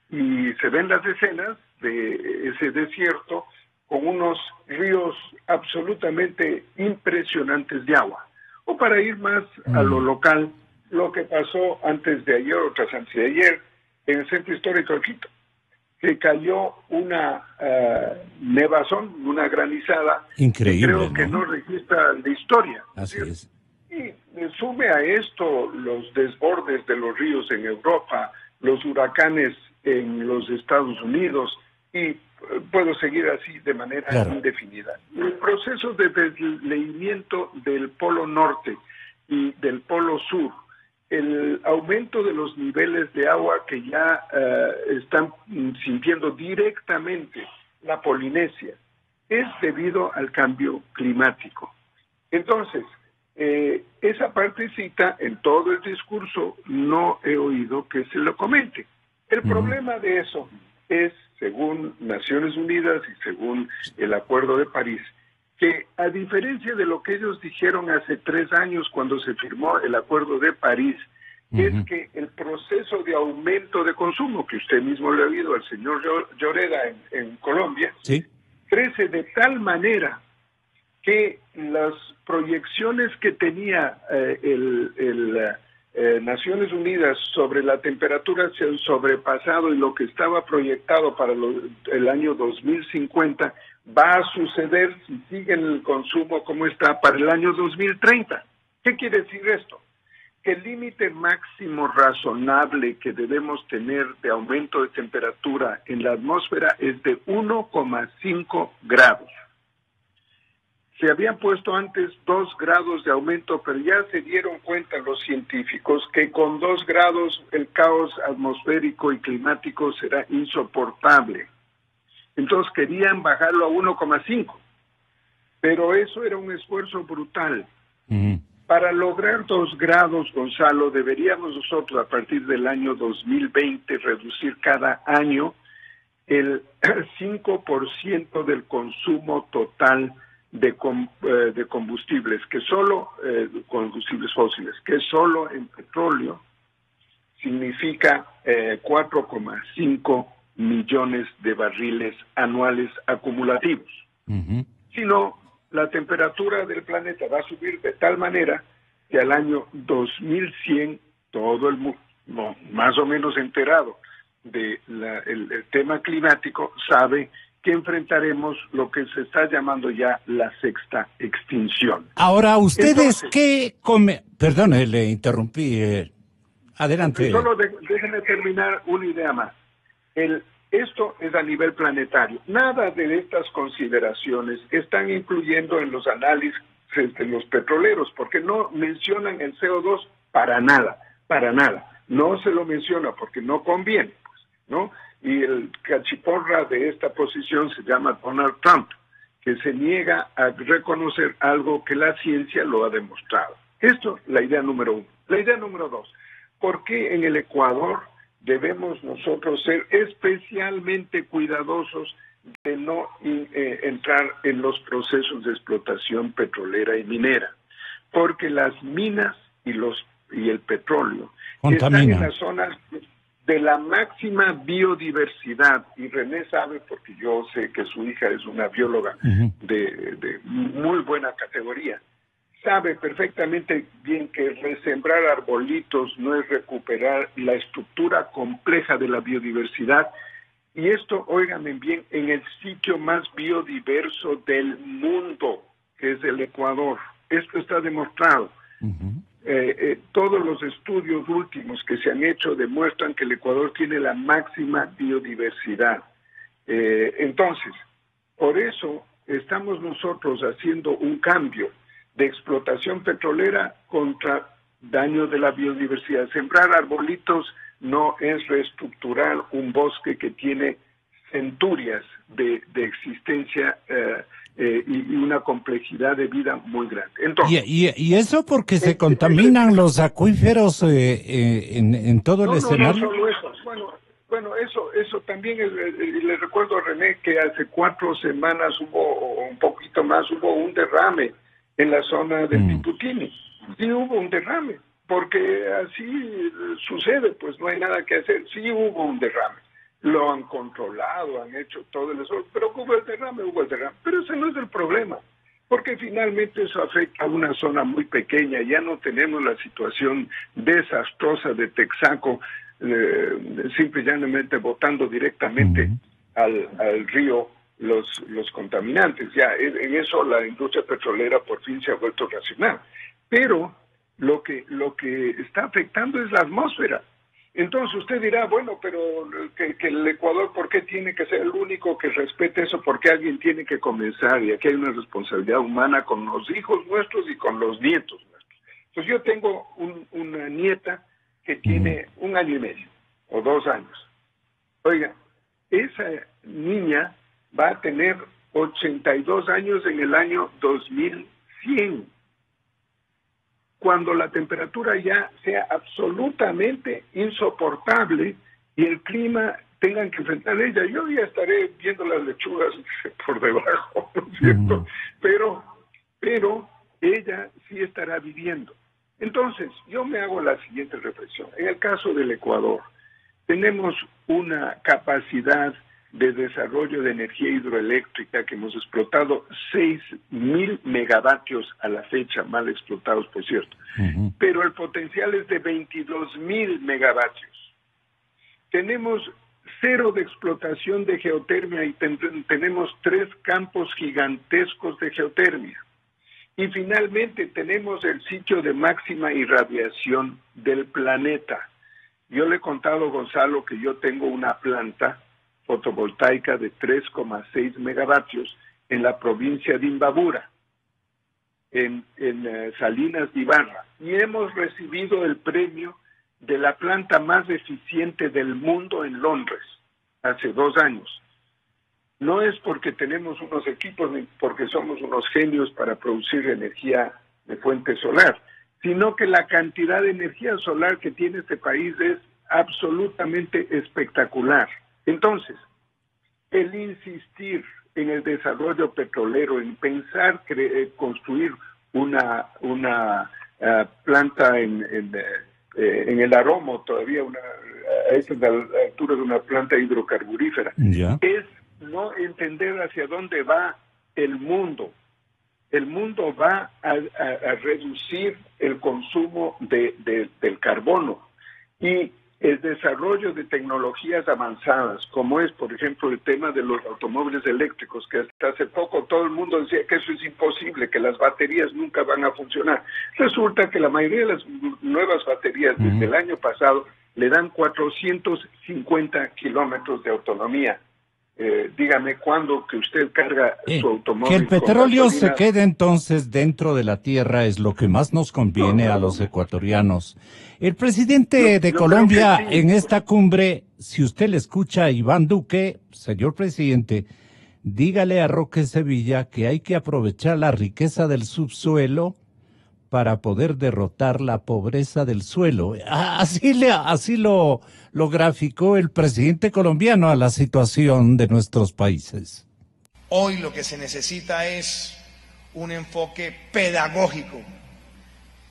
Y se ven las escenas de ese desierto con unos ríos absolutamente impresionantes de agua. O para ir más a lo local, lo que pasó antes de ayer o tras antes de ayer en el centro histórico de Quito, que cayó una nevazón, una granizada, increíble, creo que no registra la historia. Así es. Y sume a esto los desbordes de los ríos en Europa, los huracanes en los Estados Unidos, y puedo seguir así de manera indefinida. El proceso de desleimiento del polo norte y del polo sur, el aumento de los niveles de agua que ya están sintiendo directamente la Polinesia, es debido al cambio climático. Entonces, esa partecita en todo el discurso no he oído que se lo comente. El problema de eso es, según Naciones Unidas y según el Acuerdo de París, que a diferencia de lo que ellos dijeron hace 3 años cuando se firmó el Acuerdo de París, es que el proceso de aumento de consumo, que usted mismo le ha oído al señor Lloreda en Colombia, sí, crece de tal manera que las proyecciones que tenía Naciones Unidas sobre la temperatura se han sobrepasado, y lo que estaba proyectado para el año 2050 va a suceder si sigue el consumo como está para el año 2030. ¿Qué quiere decir esto? Que el límite máximo razonable que debemos tener de aumento de temperatura en la atmósfera es de 1,5 grados. Se habían puesto antes 2 grados de aumento, pero ya se dieron cuenta los científicos que con 2 grados el caos atmosférico y climático será insoportable. Entonces querían bajarlo a 1,5, pero eso era un esfuerzo brutal. Para lograr 2 grados, Gonzalo, deberíamos nosotros a partir del año 2020 reducir cada año el 5% del consumo total de combustibles, que solo combustibles fósiles, que solo en petróleo significa 4,5 millones de barriles anuales acumulativos. Si no, la temperatura del planeta va a subir de tal manera que al año 2100 todo el mundo, más o menos enterado de el tema climático, sabe que enfrentaremos lo que se está llamando ya la sexta extinción. Ahora, ¿ustedes qué comen? Perdón, le interrumpí. Adelante. Solo déjenme terminar una idea más. Esto es a nivel planetario. Nada de estas consideraciones están incluyendo en los análisis de los petroleros, porque no mencionan el CO2 para nada. No se lo menciona porque no conviene, pues, ¿no? Y el cachiporra de esta posición se llama Donald Trump, que se niega a reconocer algo que la ciencia lo ha demostrado. Esto es la idea número 1. La idea número 2, ¿por qué en el Ecuador debemos nosotros ser especialmente cuidadosos de no entrar en los procesos de explotación petrolera y minera? Porque las minas y el petróleo están en las zonas de la máxima biodiversidad, y René sabe, porque yo sé que su hija es una bióloga de muy buena categoría, sabe perfectamente bien que resembrar arbolitos no es recuperar la estructura compleja de la biodiversidad, y esto, óiganme bien, en el sitio más biodiverso del mundo, que es el Ecuador. Esto está demostrado. Todos los estudios últimos que se han hecho demuestran que el Ecuador tiene la máxima biodiversidad. Entonces, por eso estamos nosotros haciendo un cambio de explotación petrolera contra daño de la biodiversidad. Sembrar arbolitos no es reestructurar un bosque que tiene centurias de existencia y una complejidad de vida muy grande. Entonces, ¿Y eso porque se contaminan los acuíferos en todo el escenario? No solo eso. Bueno, eso también le recuerdo a René que hace 4 semanas hubo, un poquito más, hubo un derrame en la zona del Piputini. Sí hubo un derrame, porque así sucede, pues no hay nada que hacer. Sí hubo un derrame. Lo han controlado, han hecho todo el esfuerzo, pero hubo el derrame. Pero ese no es el problema, porque finalmente eso afecta a una zona muy pequeña. Ya no tenemos la situación desastrosa de Texaco, simple y llanamente botando directamente al río los contaminantes. Ya en eso la industria petrolera por fin se ha vuelto racional. Pero lo que está afectando es la atmósfera. Entonces usted dirá, bueno, pero que el Ecuador, ¿por qué tiene que ser el único que respete eso? Porque alguien tiene que comenzar, y aquí hay una responsabilidad humana con los hijos nuestros y con los nietos nuestros. Pues yo tengo una nieta que tiene 1 año y medio o 2 años. Oiga, esa niña va a tener 82 años en el año 2100. Cuando la temperatura ya sea absolutamente insoportable y el clima tengan que enfrentar ella. Yo ya estaré viendo las lechugas por debajo, ¿no es cierto? Pero ella sí estará viviendo. Entonces, yo me hago la siguiente reflexión. En el caso del Ecuador, tenemos una capacidad de desarrollo de energía hidroeléctrica que hemos explotado 6.000 megavatios a la fecha, mal explotados, por cierto. Pero el potencial es de 22.000 megavatios. Tenemos 0 de explotación de geotermia y tenemos 3 campos gigantescos de geotermia. Y finalmente tenemos el sitio de máxima irradiación del planeta. Yo le he contado, Gonzalo, que yo tengo una planta fotovoltaica de 3,6 megavatios en la provincia de Imbabura, en Salinas de Ibarra, y hemos recibido el premio de la planta más eficiente del mundo en Londres, hace 2 años. No es porque tenemos unos equipos ni porque somos unos genios para producir energía de fuente solar, sino que la cantidad de energía solar que tiene este país es absolutamente espectacular. Entonces, el insistir en el desarrollo petrolero, en pensar construir una planta en el Aromo, todavía a estas alturas de una planta hidrocarburífera, es no entender hacia dónde va el mundo. El mundo va a reducir el consumo del carbono, y el desarrollo de tecnologías avanzadas, como es, por ejemplo, el tema de los automóviles eléctricos, que hasta hace poco todo el mundo decía que eso es imposible, que las baterías nunca van a funcionar. Resulta que la mayoría de las nuevas baterías desde el año pasado le dan 450 kilómetros de autonomía. Dígame cuándo que usted carga su automóvil. Que el petróleo se quede entonces dentro de la tierra es lo que más nos conviene a los ecuatorianos. El presidente de Colombia sí, en esta cumbre, si usted le escucha a Iván Duque, señor presidente, dígale a Roque Sevilla que hay que aprovechar la riqueza del subsuelo para poder derrotar la pobreza del suelo. Así lo graficó el presidente colombiano a la situación de nuestros países. Hoy lo que se necesita es un enfoque pedagógico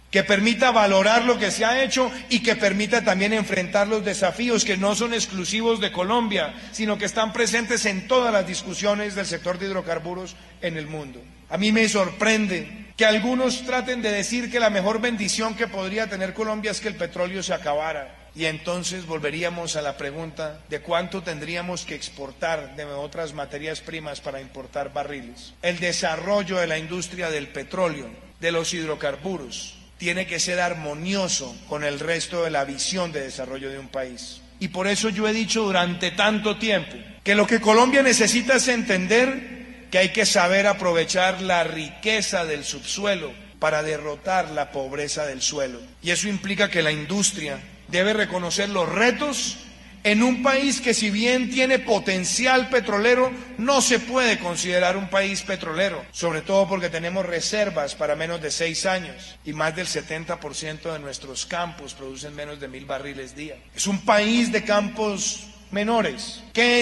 que permita valorar lo que se ha hecho y que permita también enfrentar los desafíos que no son exclusivos de Colombia, sino que están presentes en todas las discusiones del sector de hidrocarburos en el mundo. A mí me sorprende que algunos traten de decir que la mejor bendición que podría tener Colombia es que el petróleo se acabara. Y entonces volveríamos a la pregunta de cuánto tendríamos que exportar de otras materias primas para importar barriles. El desarrollo de la industria del petróleo, de los hidrocarburos, tiene que ser armonioso con el resto de la visión de desarrollo de un país. Y por eso yo he dicho durante tanto tiempo que lo que Colombia necesita es entender que hay que saber aprovechar la riqueza del subsuelo para derrotar la pobreza del suelo. Y eso implica que la industria debe reconocer los retos en un país que, si bien tiene potencial petrolero, no se puede considerar un país petrolero, sobre todo porque tenemos reservas para menos de 6 años y más del 70% de nuestros campos producen menos de 1.000 barriles día. Es un país de campos menores que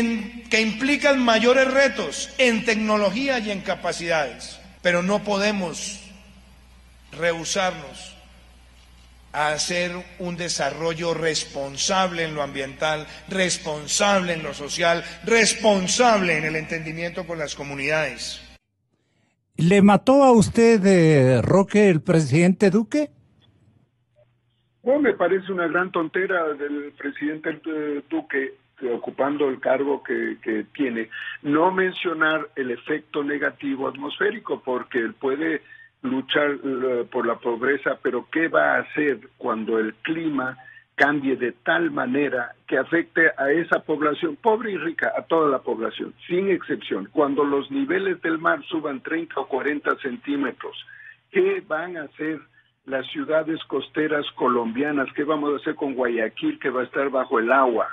implican mayores retos en tecnología y en capacidades, pero no podemos rehusarnos a hacer un desarrollo responsable en lo ambiental, responsable en lo social, responsable en el entendimiento con las comunidades. ¿Le mató a usted, Roque, el presidente Duque? No, me parece una gran tontera del presidente Duque, ocupando el cargo que tiene, no mencionar el efecto negativo atmosférico, porque él puede luchar por la pobreza, pero ¿qué va a hacer cuando el clima cambie de tal manera que afecte a esa población, pobre y rica, a toda la población, sin excepción? Cuando los niveles del mar suban 30 o 40 centímetros, ¿qué van a hacer las ciudades costeras colombianas? ¿Qué vamos a hacer con Guayaquil, que va a estar bajo el agua?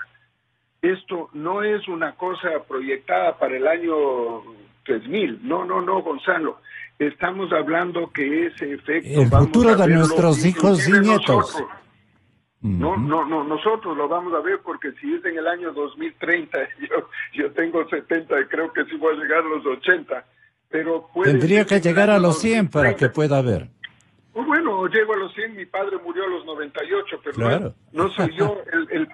Esto no es una cosa proyectada para el año 3000, no, Gonzalo. Estamos hablando que ese efecto... El futuro de nuestros hijos y nietos. Nosotros lo vamos a ver, porque si es en el año 2030, yo tengo 70 y creo que sí voy a llegar a los 80, pero... Tendría que llegar a los 100 para que pueda ver. O bueno, llego a los 100, mi padre murió a los 98, pero claro. no soy yo el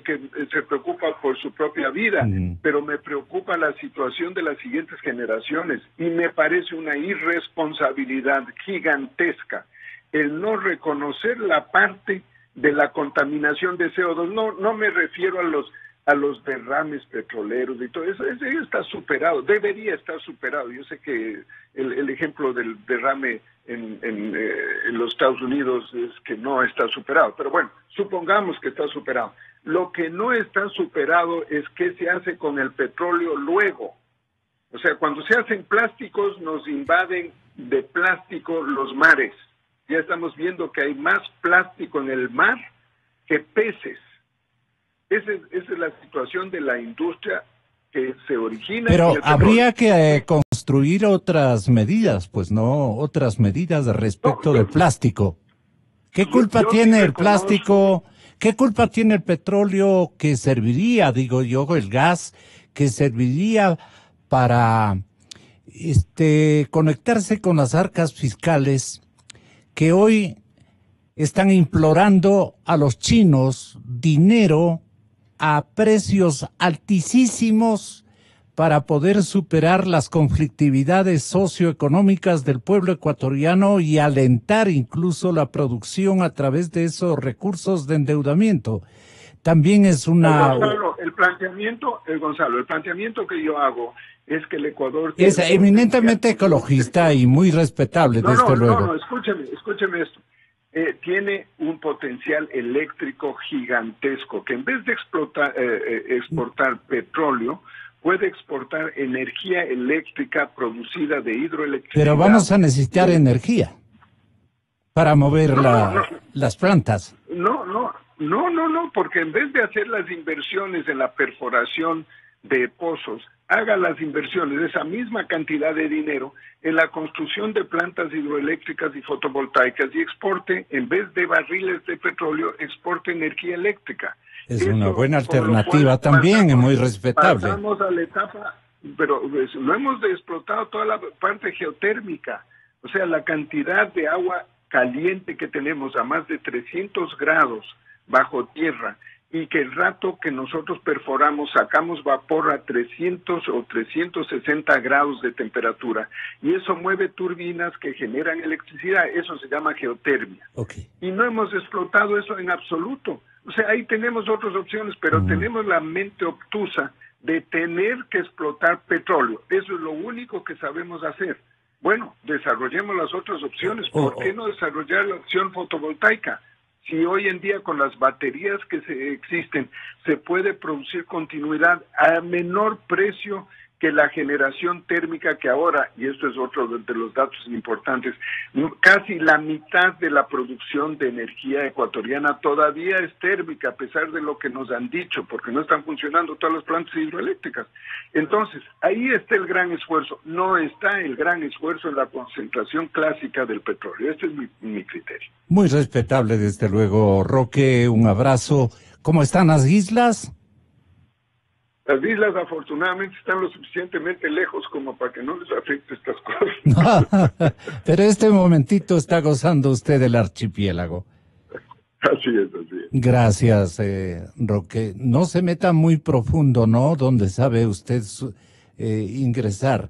que se preocupa por su propia vida, pero me preocupa la situación de las siguientes generaciones y me parece una irresponsabilidad gigantesca el no reconocer la parte de la contaminación de CO2. No me refiero a los derrames petroleros y todo eso está superado, debería estar superado. Yo sé que el ejemplo del derrame en los Estados Unidos es que no está superado, pero bueno, supongamos que está superado. Lo que no está superado es qué se hace con el petróleo luego. O sea, cuando se hacen plásticos, nos invaden de plástico los mares. Ya estamos viendo que hay más plástico en el mar que peces. Esa es la situación de la industria que se origina. Pero habría que construir otras medidas, pues no, otras medidas respecto del plástico. ¿Qué culpa tiene el plástico? ¿Qué culpa tiene el petróleo que serviría, digo yo, el gas que serviría para conectarse con las arcas fiscales que hoy están implorando a los chinos dinero a precios altísimos para poder superar las conflictividades socioeconómicas del pueblo ecuatoriano y alentar incluso la producción a través de esos recursos de endeudamiento? También es una... Gonzalo, el planteamiento que yo hago es que el Ecuador... Es eminentemente ecologista y muy respetable, desde luego. No, escúcheme esto. Tiene un potencial eléctrico gigantesco, que en vez de exportar petróleo, puede exportar energía eléctrica producida de hidroelectricidad. Pero vamos a necesitar energía para mover las plantas. No, porque en vez de hacer las inversiones en la perforación de pozos, haga las inversiones de esa misma cantidad de dinero en la construcción de plantas hidroeléctricas y fotovoltaicas y exporte, en vez de barriles de petróleo, exporte energía eléctrica. Es una buena alternativa también, es muy respetable. Pasamos a la etapa, pero no hemos explotado toda la parte geotérmica, o sea, la cantidad de agua caliente que tenemos a más de 300 grados bajo tierra, y que el rato que nosotros perforamos sacamos vapor a 300 o 360 grados de temperatura, y eso mueve turbinas que generan electricidad. Eso se llama geotermia. Okay. Y no hemos explotado eso en absoluto. O sea, ahí tenemos otras opciones, pero tenemos la mente obtusa de tener que explotar petróleo. Eso es lo único que sabemos hacer. Bueno, desarrollemos las otras opciones. ¿Por qué no desarrollar la opción fotovoltaica? Si hoy en día con las baterías que existen se puede producir continuidad a menor precio que la generación térmica, que ahora, y esto es otro de los datos importantes, casi la mitad de la producción de energía ecuatoriana todavía es térmica, a pesar de lo que nos han dicho, porque no están funcionando todas las plantas hidroeléctricas. Entonces, ahí está el gran esfuerzo. No está el gran esfuerzo en la concentración clásica del petróleo. Este es mi criterio. Muy respetable, desde luego, Roque. Un abrazo. ¿Cómo están las islas? Las islas, afortunadamente, están lo suficientemente lejos como para que no les afecte estas cosas. Pero este momentito está gozando usted del archipiélago. Así es. Gracias, Roque. No se meta muy profundo, ¿no? Donde sabe usted ingresar.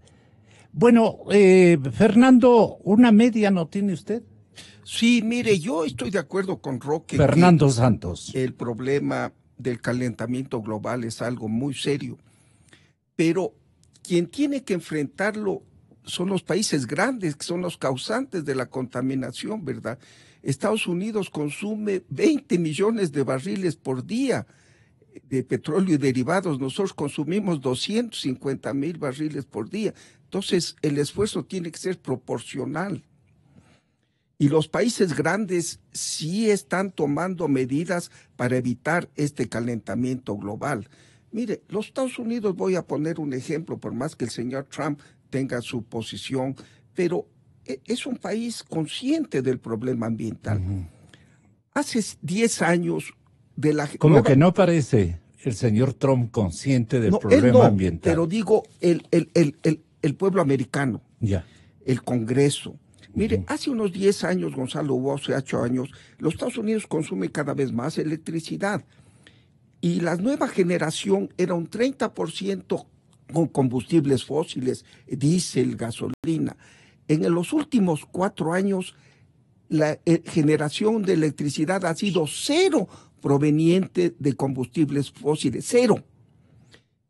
Bueno, Fernando, ¿una media no tiene usted? Sí, mire, yo estoy de acuerdo con Roque. Fernando Santos. El problema del calentamiento global es algo muy serio, pero quien tiene que enfrentarlo son los países grandes, que son los causantes de la contaminación, ¿verdad? Estados Unidos consume 20 millones de barriles por día de petróleo y derivados. Nosotros consumimos 250,000 barriles por día. Entonces, el esfuerzo tiene que ser proporcional. Y los países grandes sí están tomando medidas para evitar este calentamiento global. Mire, los Estados Unidos, voy a poner un ejemplo, por más que el señor Trump tenga su posición, pero es un país consciente del problema ambiental. Hace 10 años de la... Como que no parece el señor Trump consciente del problema ambiental. Pero digo, el pueblo americano, ya, el Congreso, Mire, hace unos 10 años, Gonzalo, o hace 8 años, los Estados Unidos consumen cada vez más electricidad. Y la nueva generación era un 30% con combustibles fósiles, diésel, gasolina. En los últimos 4 años, la generación de electricidad ha sido cero proveniente de combustibles fósiles, cero.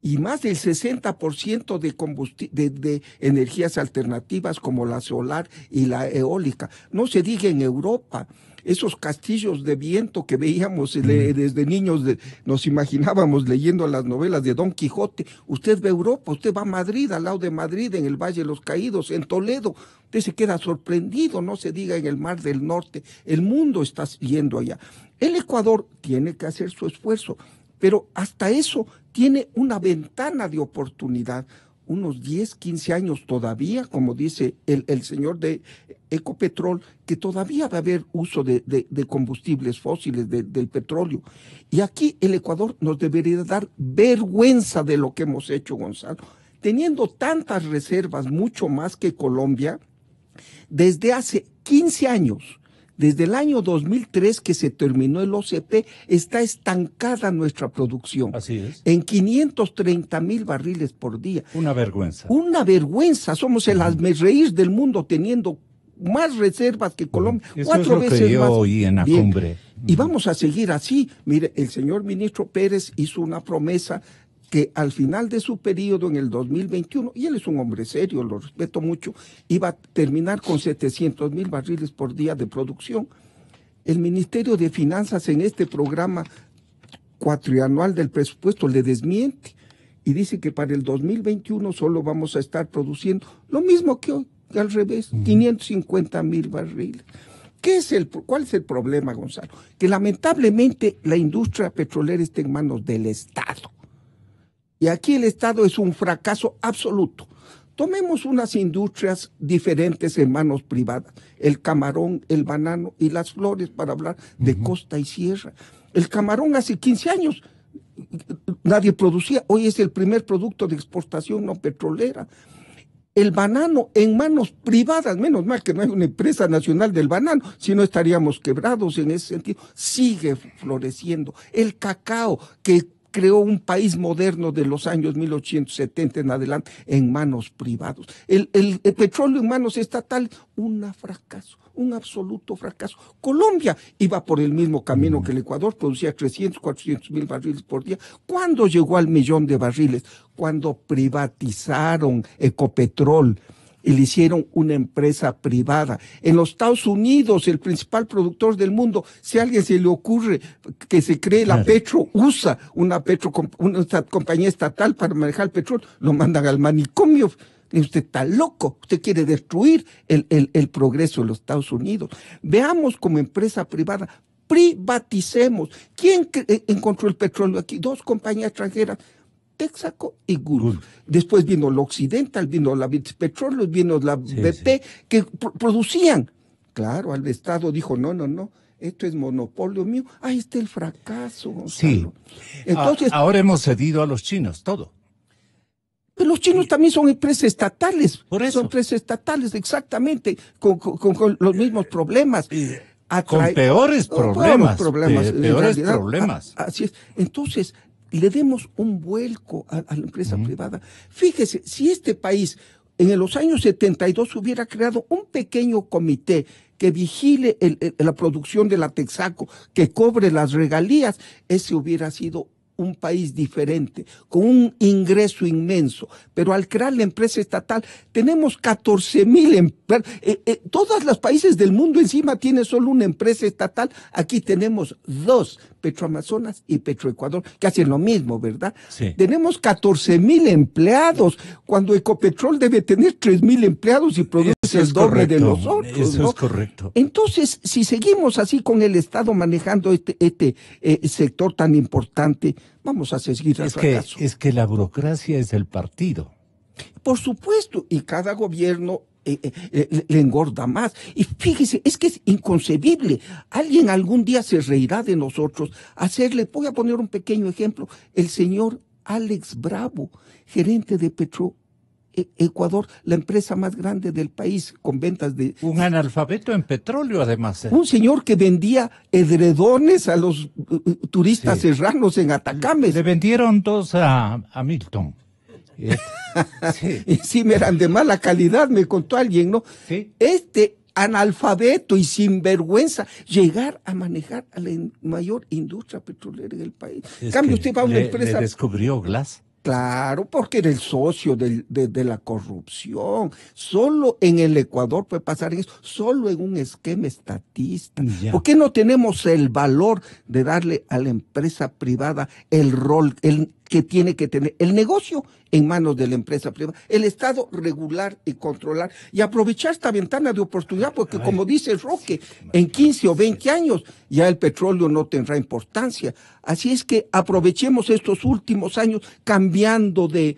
Y más del 60% de energías alternativas como la solar y la eólica. No se diga en Europa, esos castillos de viento que veíamos desde niños, nos imaginábamos leyendo las novelas de Don Quijote. Usted ve Europa, usted va a Madrid, al lado de Madrid, en el Valle de los Caídos, en Toledo. Usted se queda sorprendido, no se diga en el Mar del Norte. El mundo está yendo allá. El Ecuador tiene que hacer su esfuerzo, pero hasta eso tiene una ventana de oportunidad, unos 10, 15 años todavía, como dice el señor de Ecopetrol, que todavía va a haber uso de combustibles fósiles, del petróleo. Y aquí el Ecuador nos debería dar vergüenza de lo que hemos hecho, Gonzalo. Teniendo tantas reservas, mucho más que Colombia, desde hace 15 años, desde el año 2003 que se terminó el OCP, está estancada nuestra producción. Así es. En 530,000 barriles por día. Una vergüenza. Una vergüenza. Somos el hazmerreír del mundo teniendo más reservas que Colombia. Eso 4 es lo veces que yo más. oí en la cumbre. Y vamos a seguir así. Mire, el señor ministro Pérez hizo una promesa que al final de su periodo, en el 2021, y él es un hombre serio, lo respeto mucho, iba a terminar con 700,000 barriles por día de producción. El Ministerio de Finanzas en este programa cuatrianual del presupuesto le desmiente y dice que para el 2021 solo vamos a estar produciendo lo mismo que hoy, al revés, 550,000 barriles. ¿Cuál es el problema, Gonzalo? Que lamentablemente la industria petrolera está en manos del Estado. Y aquí el Estado es un fracaso absoluto. Tomemos unas industrias diferentes en manos privadas, el camarón, el banano y las flores, para hablar de costa y sierra. El camarón hace 15 años nadie producía, hoy es el primer producto de exportación no petrolera. El banano en manos privadas, menos mal que no hay una empresa nacional del banano, si no estaríamos quebrados en ese sentido, sigue floreciendo. El cacao, que creó un país moderno de los años 1870 en adelante en manos privadas. El petróleo en manos estatales, un fracaso, un absoluto fracaso. Colombia iba por el mismo camino que el Ecuador, producía 300, 400,000 barriles por día. ¿Cuándo llegó al 1,000,000 de barriles? Cuando privatizaron Ecopetrol y le hicieron una empresa privada. En los Estados Unidos, el principal productor del mundo, si a alguien se le ocurre que se cree la Petro USA, una compañía estatal para manejar el petróleo, lo mandan al manicomio. Usted está loco, usted quiere destruir el progreso de los Estados Unidos. Veamos como empresa privada, privaticemos. ¿Quién encontró el petróleo aquí? 2 compañías extranjeras, Texaco y Gulf. Después vino la Occidental, vino la Petróleo, vino la BP, que producían. Claro, el Estado dijo, no, esto es monopolio mío. Ahí está el fracaso, Gonzalo. Sí. Entonces, ahora hemos cedido a los chinos, todo. Pero los chinos también son empresas estatales. Por eso. Son empresas estatales, exactamente, con los mismos problemas. Con peores problemas. Peores problemas. Así es. Entonces, le demos un vuelco a la empresa privada. Fíjese, si este país en los años 72 hubiera creado un pequeño comité que vigile la producción de la Texaco, que cobre las regalías, ese hubiera sido un país diferente, con un ingreso inmenso. Pero al crear la empresa estatal, tenemos 14,000 empleados. Todos los países del mundo encima tienen solo una empresa estatal. Aquí tenemos 2, Petroamazonas y Petroecuador, que hacen lo mismo, ¿verdad? Sí. Tenemos 14,000 empleados, cuando Ecopetrol debe tener 3,000 empleados y produce el doble de nosotros. Eso ¿no? es correcto. Entonces, si seguimos así con el Estado manejando este sector tan importante, vamos a seguir al fracaso. Es que la burocracia es el partido. Por supuesto, y cada gobierno le engorda más. Y fíjese, es que es inconcebible. Alguien algún día se reirá de nosotros. Voy a poner un pequeño ejemplo. El señor Alex Bravo, gerente de Ecuador la empresa más grande del país con ventas de... Un analfabeto en petróleo, además. Un señor que vendía edredones a los turistas serranos en Atacames. Le vendieron 2 a Milton. Sí. Y sí, eran de mala calidad, me contó alguien, ¿no? Sí. Analfabeto y sinvergüenza, llegar a manejar a la mayor industria petrolera del país. En cambio, usted va a una empresa... ¿Le descubrió Glass? Claro, porque era el socio de la corrupción. Solo en el Ecuador puede pasar eso, solo en un esquema estatista. Ya. ¿Por qué no tenemos el valor de darle a la empresa privada el rol que tiene que tener el negocio en manos de la empresa privada, el Estado regular y controlar y aprovechar esta ventana de oportunidad? Porque como dice Roque, en 15 o 20 años ya el petróleo no tendrá importancia. Así es que aprovechemos estos últimos años cambiando de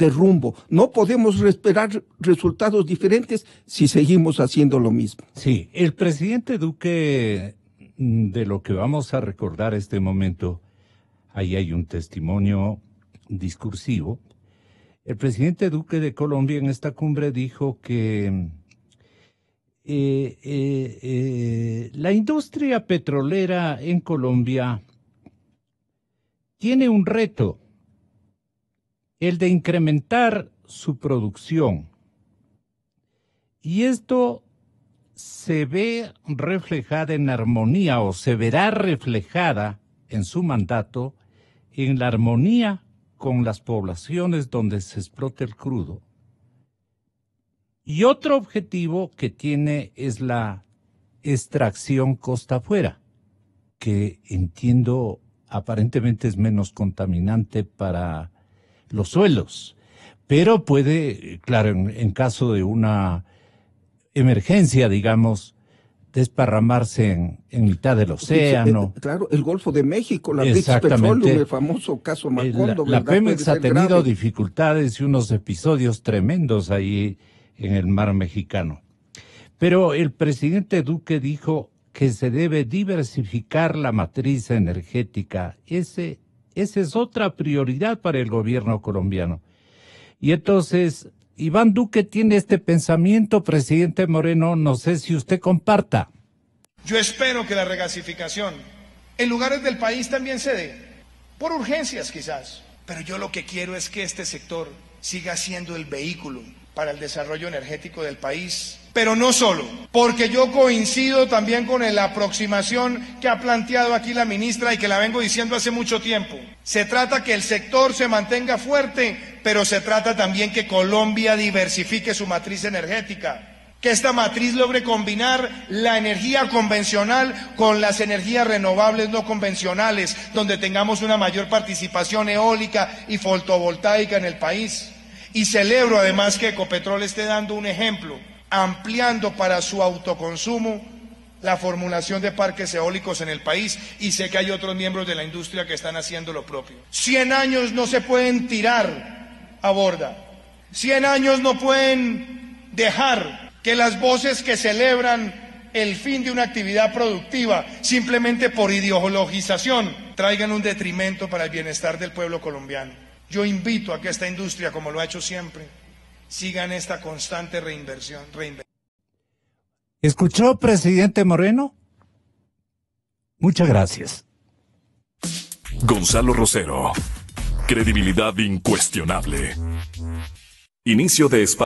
rumbo. No podemos esperar resultados diferentes si seguimos haciendo lo mismo. Sí, el presidente Duque, de lo que vamos a recordar este momento, ahí hay un testimonio discursivo. El presidente Duque de Colombia en esta cumbre dijo que la industria petrolera en Colombia tiene un reto, el de incrementar su producción. Y esto se ve reflejada en armonía, o se verá reflejada en su mandato, en la armonía con las poblaciones donde se explota el crudo. Y otro objetivo que tiene es la extracción costa afuera, que entiendo aparentemente es menos contaminante para los suelos, pero puede, claro, en caso de una emergencia, digamos, desparramarse en mitad del océano. Claro, el Golfo de México, la British Petroleum, el famoso caso Macondo. La Pemex ha tenido dificultades y unos episodios tremendos ahí en el mar Mexicano. Pero el presidente Duque dijo que se debe diversificar la matriz energética. Esa es otra prioridad para el gobierno colombiano. Y entonces, Iván Duque tiene este pensamiento, presidente Moreno, no sé si usted comparta. Yo espero que la regasificación en lugares del país también se dé, por urgencias quizás, pero yo lo que quiero es que este sector siga siendo el vehículo para el desarrollo energético del país. Pero no solo, porque yo coincido también con la aproximación que ha planteado aquí la ministra y que la vengo diciendo hace mucho tiempo. Se trata que el sector se mantenga fuerte, pero se trata también que Colombia diversifique su matriz energética, que esta matriz logre combinar la energía convencional con las energías renovables no convencionales, donde tengamos una mayor participación eólica y fotovoltaica en el país. Y celebro además que Ecopetrol esté dando un ejemplo, ampliando para su autoconsumo la formulación de parques eólicos en el país, y sé que hay otros miembros de la industria que están haciendo lo propio. 100 años no se pueden tirar a borda, 100 años no pueden dejar que las voces que celebran el fin de una actividad productiva simplemente por ideologización traigan un detrimento para el bienestar del pueblo colombiano. Yo invito a que esta industria, como lo ha hecho siempre, siga en esta constante reinversión. ¿Escuchó, presidente Moreno? Muchas gracias. Gonzalo Rosero. Credibilidad incuestionable. Inicio de espacio.